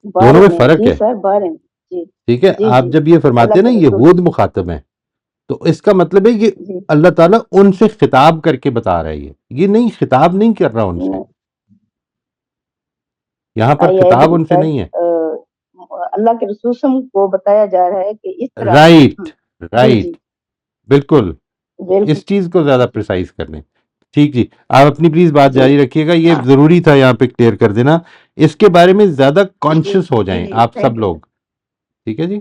دونوں بارے میں میں، فرق جی ہے. سر بارے میں، جی ٹھیک ہے، جی آپ جی جب یہ فرماتے اللہ ہیں نا کے رسول یہود مخاطب ہیں، تو اس کا مطلب ہے کہ جی اللہ تعالیٰ ان سے خطاب کر کے بتا رہا ہے. یہ نہیں، خطاب نہیں کر رہا ان سے. یہاں پر آئی خطاب ایگری ان سے سر. نہیں ہے. اللہ کے رسول کو بتایا جا رہا ہے کہ اس طرح. رائٹ ہاں، جی جی رائٹ، بالکل. بالکل اس چیز کو زیادہ پریسائز کر لیں. ٹھیک جی، آپ اپنی پلیز بات جی جاری رکھیے گا. یہ ضروری تھا یہاں پہ کلیئر کر دینا. اس کے بارے میں زیادہ جی کانشیس ہو جی جائیں جی آپ سب تھینک یو لوگ. ٹھیک ہے جی.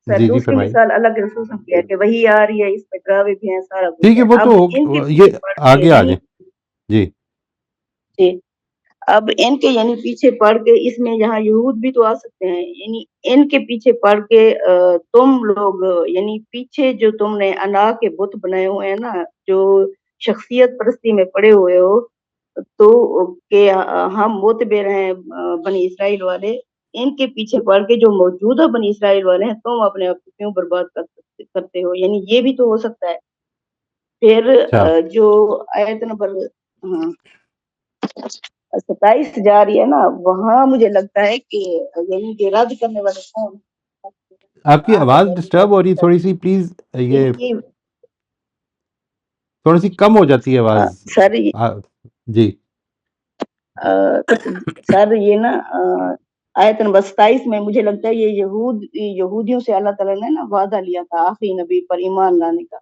سر. جی جی دوسری فرمائیے. مثال اللہ کے رسول کی ہے کہ وہی آ رہی ہے، اس میں ڈراوے بھی ہیں، سارا کچھ ٹھیک ہے، ہے. وہ اب ان کے تو پیچھے یہ پڑ کے آگے آ یعنی جائیں. جی جی اب ان کے یعنی پیچھے پڑ کے، اس میں یہاں یہود بھی تو آ سکتے ہیں، یعنی ان کے پیچھے پڑ کے تم لوگ یعنی پیچھے جو تم نے انا کے بت بنائے ہوئے ہیں نا، جو شخصیت پرستی میں پڑے ہوئے ہو، تو کہ ہم معتبر ہیں بنی اسرائیل والے، ان کے پیچھے پڑ کے جو موجودہ بنی اسرائیل والے ہیں تم اپنے آپ کو کیوں برباد کرتے ہو، یعنی یہ بھی تو ہو سکتا ہے. پھر اچھا، جو آیت نمبر 27 جا رہی ہے نا، وہاں مجھے لگتا ہے کہ یعنی کہ رد کرنے والے کون آپ کی آگے آواز پہلی ڈسٹرب ہو رہی ہے بات تھوڑی سی، پلیز. ان یہ کی تھوڑی سی کم ہو جاتی ہے آواز. سر جی سر یہ نا آیت نمبر 27 میں مجھے لگتا ہے یہ یہودیوں سے اللہ تعالیٰ نے نا وعدہ لیا تھا آخری نبی پر ایمان لانے کا،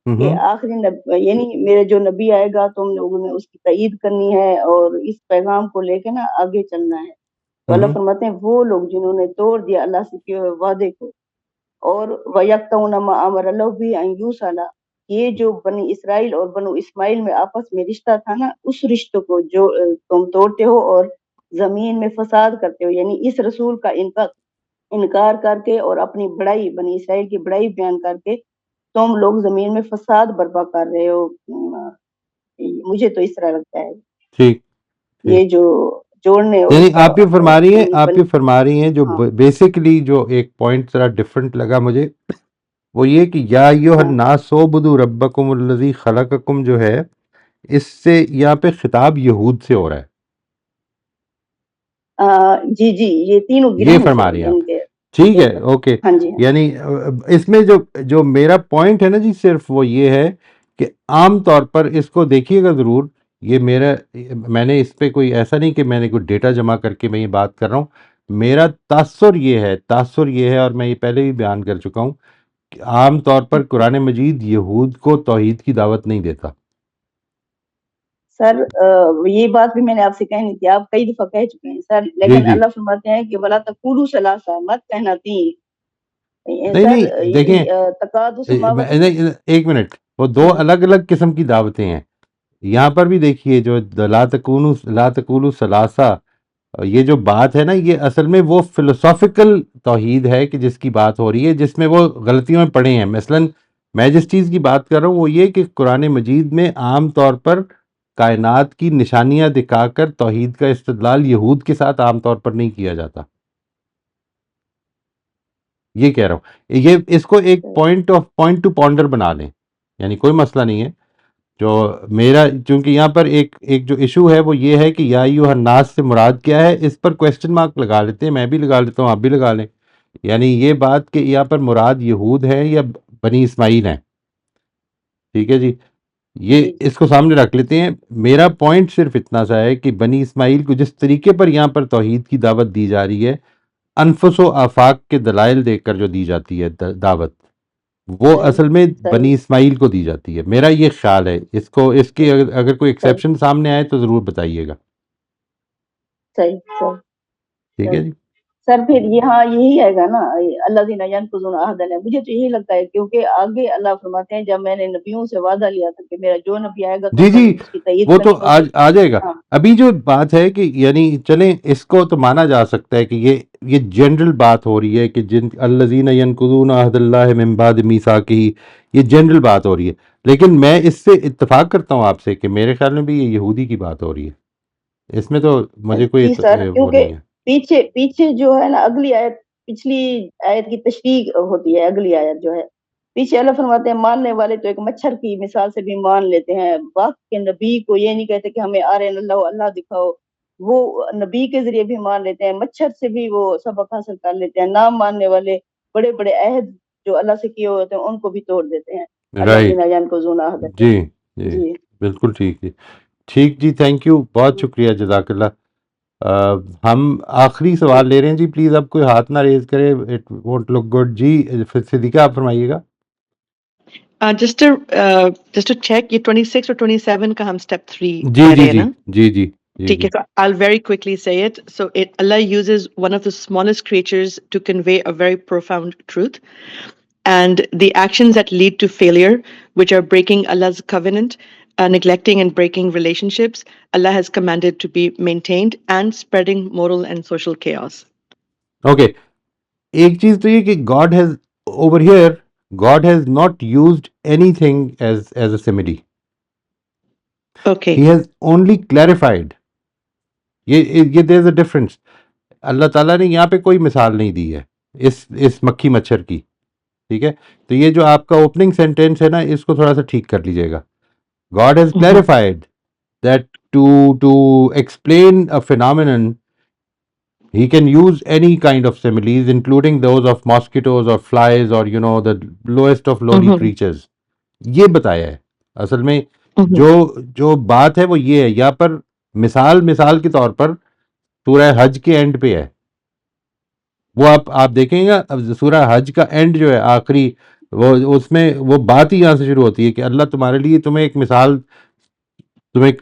کہ آخری نبی یعنی میرے جو نبی آئے گا تم لوگوں نے اس کی تائید کرنی ہے اور اس پیغام کو لے کے نا آگے چلنا ہے. تو اللہ فرماتے ہیں وہ لوگ جنہوں نے توڑ دیا اللہ سے کیے ہوئے وعدے کو، اور وَيَقْطَعُونَ مَا أَمَرَ اللَّهُ بِهِ أَن يُوصَلَ، یہ جو بنی اسرائیل اور بنو اسماعیل میں آپس میں رشتہ تھا نا، اس رشتوں کو جو تم توڑتے ہو اور زمین میں فساد کرتے ہو، یعنی اس رسول کا انکار کر کے اور اپنی بڑائی بنی اسرائیل کی بڑائی بیان کر کے تم لوگ زمین میں فساد برپا کر رہے ہو۔ مجھے تو اس طرح لگتا ہے ٹھیک ٹھیک، یہ جو جوڑنے اور یعنی اس کا آپ یہ فرما رہی ہیں، یعنی آپ یہ فرما رہی ہیں جو ہاں بیسیکلی جو ایک پوائنٹ ذرا ڈفرنٹ لگا مجھے، وہ یہ کہ یا ایھا ہاں الناس اعبدوا ربکم الذی خلقکم جو ہے، اس سے یہاں پہ خطاب یہود سے ہو رہا ہے، جی جی، یہ تینوں یہ گروہ سے فرما رہی ہیں آپ، یعنی کہ ٹھیک یہ ہے، اوکے۔ ہاں جی ہاں یعنی اس میں جو میرا پوائنٹ ہے نا جی، صرف وہ یہ ہے کہ عام طور پر اس کو دیکھیے گا ضرور، یہ میں نے اس پہ کوئی ایسا نہیں کہ میں نے کوئی ڈیٹا جمع کر کے میں یہ بات کر رہا ہوں، میرا تاثر یہ ہے، اور میں یہ پہلے بھی بیان کر چکا ہوں کہ عام طور پر قرآن مجید یہود کو توحید کی دعوت نہیں دیتا۔ سر، یہ بات بھی میں نے آپ سے کہنی تھی، آپ کئی دفعہ کہہ چکے ہیں سر، جی لیکن جی، اللہ فرماتے ہیں کہ ولا تقولوا ثلاثہ، مت کہنا تین۔ نہیں سر نہیں، یعنی دیکھیں، تقاد السماوات، نہیں، ایک منٹ، وہ دو ہاں الگ الگ قسم کی دعوتیں ہیں۔ یہاں پر بھی دیکھیے جو لا تقولوا ثلاثہ، یہ جو بات ہے نا، یہ اصل میں وہ فلسافیکل توحید ہے کہ جس کی بات ہو رہی ہے، جس میں وہ غلطیوں میں پڑے ہیں۔ مثلاً میں جس چیز کی بات کر رہا ہوں وہ یہ کہ قرآن مجید میں عام طور پر کائنات کی نشانیاں دکھا کر توحید کا استدلال یہود کے ساتھ عام طور پر نہیں کیا جاتا، یہ کہہ رہا ہوں۔ یہ اس کو ایک پوائنٹ ٹو پونڈر بنا لیں، یعنی کوئی مسئلہ نہیں ہے۔ جو میرا، چونکہ یہاں پر ایک جو ایشو ہے وہ یہ ہے کہ یا ایھا الناس سے مراد کیا ہے، اس پر کویسچن مارک لگا لیتے ہیں، میں بھی لگا لیتا ہوں، آپ بھی لگا لیں۔ یعنی یہ بات کہ یہاں پر مراد یہود ہے یا بنی اسماعیل ہیں، ٹھیک ہے جی، یہ جی اس کو سامنے رکھ لیتے ہیں۔ میرا پوائنٹ صرف اتنا سا ہے کہ بنی اسماعیل کو جس طریقے پر یہاں پر توحید کی دعوت دی جا رہی ہے، انفس و آفاق کے دلائل دیکھ کر جو دی جاتی ہے دعوت، وہ صحیح اصل میں صحیح بنی اسماعیل کو دی جاتی ہے، میرا یہ خیال ہے۔ اس کی اگر کوئی صحیح ایکسیپشن سامنے آئے تو ضرور بتائیے گا، صحیح صحیح ٹھیک ہے صحیح۔ جی۔ سر پھر یہاں یہی آئے گا نا، الذین ینقضون عہد اللہ، مجھے تو یہی لگتا ہے کیونکہ آگے اللہ فرماتے ہیں جب میں نے نبیوں سے وعدہ لیا تھا کہ میرا جو نبی آئے گا جی تم جی، لوگوں نے اس کی تائید وہ تو کرنی ہوگی۔ آ جائے گا۔ ہاں ابھی جو بات ہے کہ یعنی چلیں اس کو تو مانا جا سکتا ہے کہ یہ جنرل بات ہو رہی ہے کہ الذین ینقضون عہد اللہ من بعد میثاقہ، یہ جنرل بات ہو رہی ہے، لیکن میں اس سے اتفاق کرتا ہوں آپ سے کہ میرے خیال میں بھی یہ یہودی کی بات ہو رہی ہے، اس میں تو مجھے کوئی جی سر، وہ کیونکہ نہیں ہے۔ پیچھے جو ہے نا اگلی آیت، پچھلی آیت کی تشریح ہوتی ہے، اگلی آیت جو ہے پیچھے اللہ فرماتے ہیں ماننے والے تو ایک مچھر کی مثال سے بھی مان لیتے ہیں، وقت کے نبی کو یہ نہیں کہتے کہ ہمیں آرین اللہ اللہ دکھاؤ، وہ نبی کے ذریعے بھی مان لیتے ہیں، مچھر سے بھی وہ سبق حاصل کر لیتے ہیں، نام ماننے والے بڑے بڑے عہد جو اللہ سے کیے ہوتے ہیں ان کو بھی توڑ دیتے ہیں۔ رائٹ، الذین ینقضون عہد اللہ۔ جی جی، جی بالکل ٹھیک جی، ٹھیک جی، تھینک یو، بہت شکریہ، جزاک اللہ۔ ہم آخری سوال لے رہے ہیں جی، پلیز اب کوئی ہاتھ نہ ریز کرے، اٹ وونٹ لک گڈ جی۔ پھر صدیقہ آپ فرمائیے گا۔ Just to check, یہ 26 اور 27 کا ہم step 3 جی کر جی رہے ہیں جی نا؟ جی جی جی ٹھیک جی، ہے، so I'll very quickly say it. So Allah uses one of the smallest creatures to convey a very profound truth. And the actions that lead to failure, which are breaking Allah's covenant, neglecting and breaking relationships, Allah has commanded to be maintained, and spreading moral and social chaos. Okay, ایک چیز تو یہ کہ God has over here, God has not used anything as a simile, Okay. He has only clarified. یہ there is a difference. اللہ تعالیٰ نے یہاں پہ کوئی مثال نہیں دی ہے اس مکھی مچھر کی، ٹھیک ہے؟ تو یہ جو آپ کا اوپننگ سینٹینس ہے نا، اس کو تھوڑا سا ٹھیک کر لیجیے گا۔ God has clarified that to explain a phenomenon, he can use any kind of similes, including those of mosquitoes or flies or the lowest of lowly creatures. یہ بتایا ہے اصل میں۔ جو بات ہے وہ یہ ہے، یہاں پر مثال کے طور پر سورہ حج کے اینڈ پہ ہے، وہ آپ دیکھیں گا سورہ حج کا اینڈ جو ہے آخری، وہ اس میں وہ بات ہی یہاں سے شروع ہوتی ہے کہ اللہ تمہارے لیے تمہیں ایک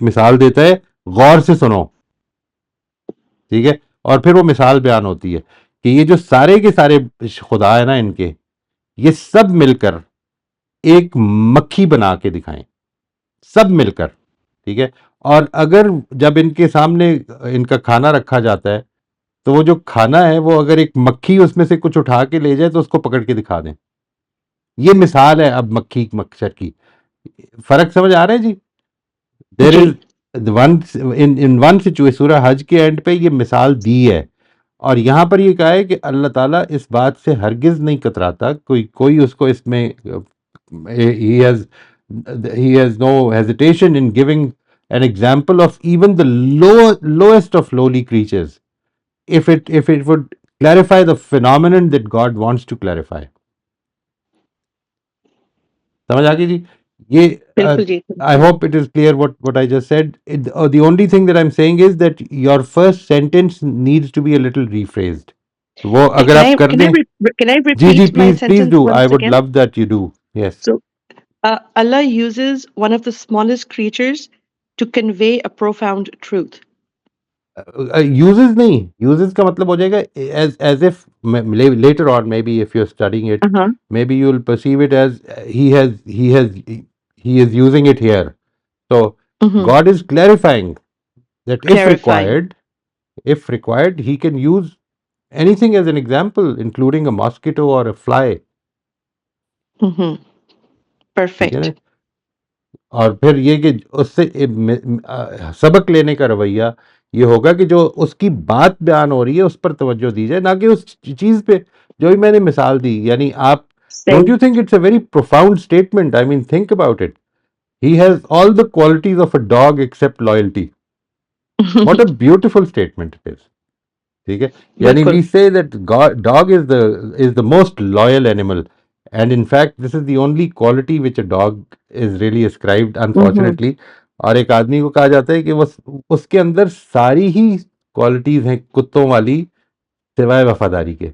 مثال دیتا ہے، غور سے سنو، ٹھیک ہے؟ اور پھر وہ مثال بیان ہوتی ہے کہ یہ جو سارے کے سارے خدا ہے نا ان کے، یہ سب مل کر ایک مکھی بنا کے دکھائیں، سب مل کر، ٹھیک ہے. اور اگر جب ان کے سامنے ان کا کھانا رکھا جاتا ہے تو وہ جو کھانا ہے وہ اگر ایک مکھی اس میں سے کچھ اٹھا کے لے جائے تو اس کو پکڑ کے دکھا دیں. یہ مثال ہے اب مکھی مچھر کی. فرق سمجھ آ رہا ہے جی؟ دیر جی از ون سچویشن سورہ حج کے اینڈ پہ یہ مثال دی ہے، اور یہاں پر یہ کہا ہے کہ اللہ تعالیٰ اس بات سے ہرگز نہیں کتراتا، کوئی اس کو اس میں he has no hesitation in giving an example of even the lowest of lowly creatures if it would clarify the phenomenon that God wants to clarify. سمجھ آ گئی جی؟ یہ بالکل جی. I hope it is clear what I just said. The only thing that I'm saying is that your first sentence needs to be a little rephrased. وہ اگر آپ کر دیں. Can I G repeat my please sentence do. I once would again? love that you do. Yes. So, Allah uses one of the smallest creatures to convey a profound truth. Uses نہیں, uses کا مطلب ہو جائے گا as if later on maybe if you're studying it maybe you'll perceive it as he is using it here. So God is clarifying that if required he can use anything as an example including a mosquito or a fly. Perfect. اور پھر یہ کہ اس سے سبق لینے کا رویہ یہ ہوگا کہ جو اس کی بات بیان ہو رہی ہے اس پر توجہ دی جائے، نہ کہ اس چیز پہ جو ہی میں نے مثال دی. یعنی آپ don't you think it's a very profound statement? I mean think about it. He has all the qualities of a dog except loyalty. What a beautiful statement it is. ٹھیک ہے، یعنی we say that dog is the most loyal animal. And in fact, this is the only quality which a dog is really ascribed, unfortunately. اور ایک آدمی کو کہا جاتا ہے کہ وہ اس کے اندر ساری ہی کوالٹیز ہیں کتوں والی سوائے وفاداری کے.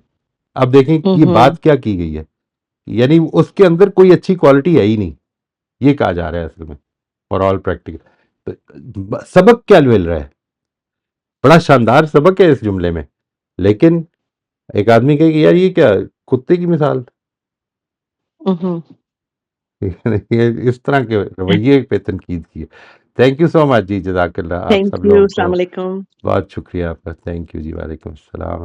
اب دیکھیں یہ بات کیا کی گئی ہے، یعنی اس کے اندر کوئی اچھی کوالٹی ہے ہی نہیں، یہ کہا جا رہا ہے اصل میں فار آل پریکٹیکل. تو سبق کیا مل رہا ہے؟ بڑا شاندار سبق ہے اس جملے میں، لیکن ایک آدمی کہے کہ یار یہ کیا کتے کی مثال. اس طرح کے رویے پہ تنقید کی ہے. تھینک یو سو مچ جی، جزاک اللہ. آپ سب لوگوں کو السلام علیکم. بہت شکریہ آپ کا. تھینک یو جی. وعلیکم السلام.